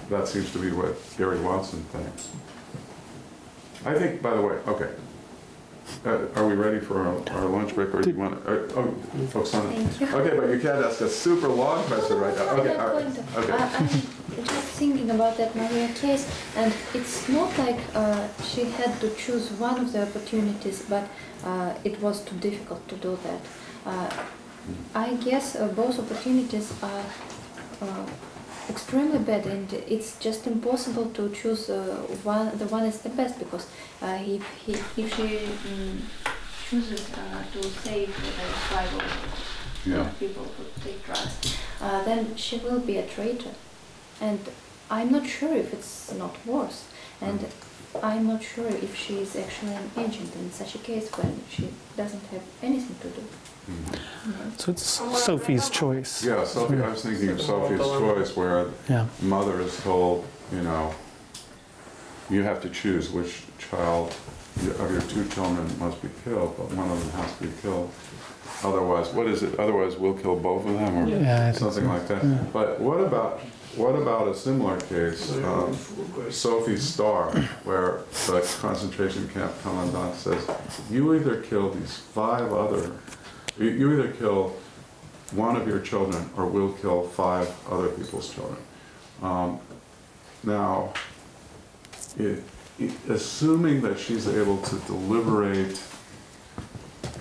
That seems to be what Gary Watson thinks. I think, by the way, okay. Are we ready for our lunch break, or do you want to? Oksana. Thank you. Okay, but you can't ask a super long question right now. Okay, all right. Okay. I'm just thinking about that Maria case, and it's not like she had to choose one of the opportunities, but it was too difficult to do that. I guess both opportunities are extremely bad, and it's just impossible to choose one. The one is the best, because if she chooses to save the survival of people who take drugs, then she will be a traitor. And I'm not sure if it's not worse. And I'm not sure if she is actually an agent in such a case when she doesn't have anything to do. So it's Sophie's choice. Yeah, Sophie. I was thinking of Sophie's choice, where mother is told, you have to choose which child of your two children must be killed, but one of them has to be killed. Otherwise, what is it? Otherwise, we'll kill both of them, or something like that. Yeah. But what about a similar case, Sophie Starr, where the concentration camp commandant says, you either kill these 5 other, you either kill one of your children, or we'll kill 5 other people's children. Now, assuming that she's able to deliberate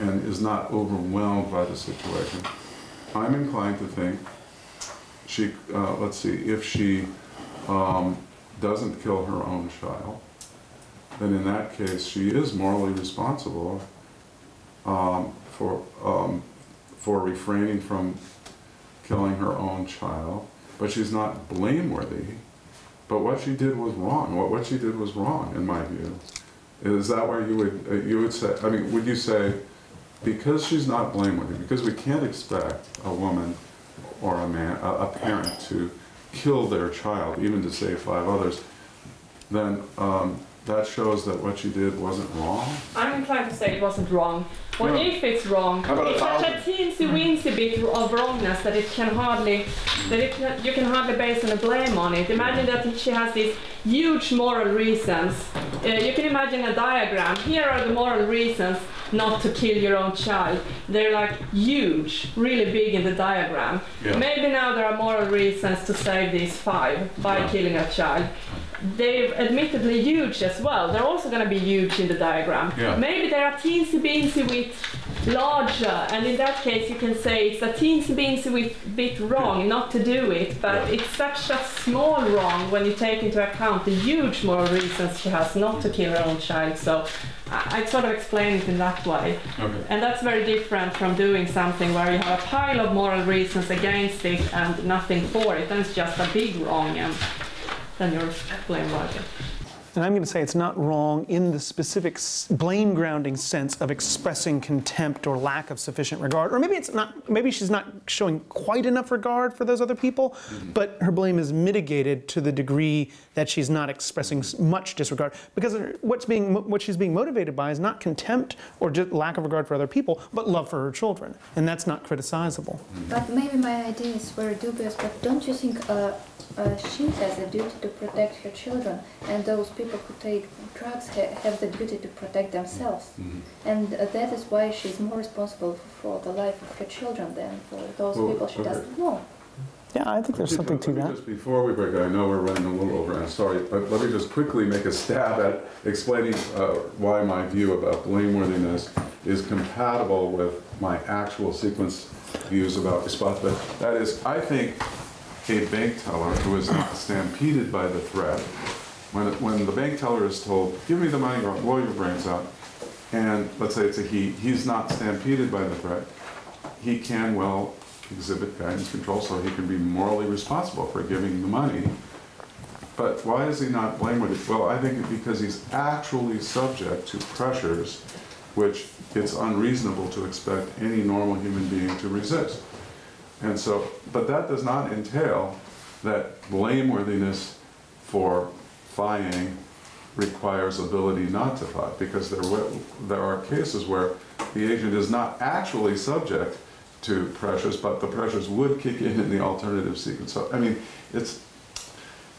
and is not overwhelmed by the situation, I'm inclined to think she, let's see, if she doesn't kill her own child, then in that case she is morally responsible for refraining from killing her own child, but she's not blameworthy. But what she did was wrong. What she did was wrong, in my view. Is that where you would say? I mean, would you say, because she's not blameworthy, because we can't expect a woman or a man, a parent, to kill their child, even to save 5 others, then that shows that what she did wasn't wrong? I'm inclined to say it wasn't wrong. Or if it's wrong, it's such a teensy-weensy bit of wrongness that it can hardly, you can hardly base a blame on it. Imagine that she has these huge moral reasons. You can imagine a diagram. Here are the moral reasons not to kill your own child. They're like huge, really big in the diagram. Yeah. Maybe now there are moral reasons to save these 5 by killing a child. They're admittedly huge as well. They're also going to be huge in the diagram. Yeah. Maybe they are teensy-beensy with larger, and in that case you can say it's a teensy-beensy bit wrong not to do it, but it's such a small wrong when you take into account the huge moral reasons she has not to kill her own child. So I sort of explain it in that way. Okay. And that's very different from doing something where you have a pile of moral reasons against it and nothing for it, and it's just a big wrong, and then you're blameworthy. And I'm going to say it's not wrong in the specific blame grounding sense of expressing contempt or lack of sufficient regard. Or maybe it's not, maybe she's not showing quite enough regard for those other people, but her blame is mitigated to the degree that she's not expressing much disregard. Because what she's being motivated by is not contempt or just lack of regard for other people, but love for her children. And that's not criticizable. But maybe my idea is very dubious, but don't you think she has a duty to protect her children, and those people who take drugs have the duty to protect themselves, and that is why she's more responsible for the life of her children than for those people she doesn't know. Yeah, I think there's something to that. Just before we break, I know we're running a little over, I'm sorry, but let me just quickly make a stab at explaining why my view about blameworthiness is compatible with my actual sequence views about responsibility. That is, I think a bank teller who is not stampeded by the threat, when the bank teller is told, give me the money or I'll blow your brains out, and let's say it's a he's not stampeded by the threat, he can well exhibit guidance control so he can be morally responsible for giving the money. But why is he not blameworthy? Well, I think because he's actually subject to pressures which it's unreasonable to expect any normal human being to resist. And so, but that does not entail that blameworthiness for fying requires ability not to fy, because there are cases where the agent is not actually subject to pressures, but the pressures would kick in the alternative sequence. So, I mean,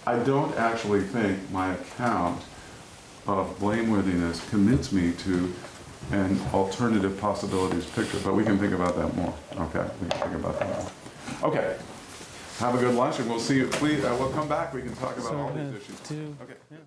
I don't actually think my account of blameworthiness commits me to an alternative possibilities picture, but we can think about that more. Okay, we can think about that more. Okay, have a good lunch, and we'll see you. Please, we'll come back. We can talk about all these issues. Okay. Yeah.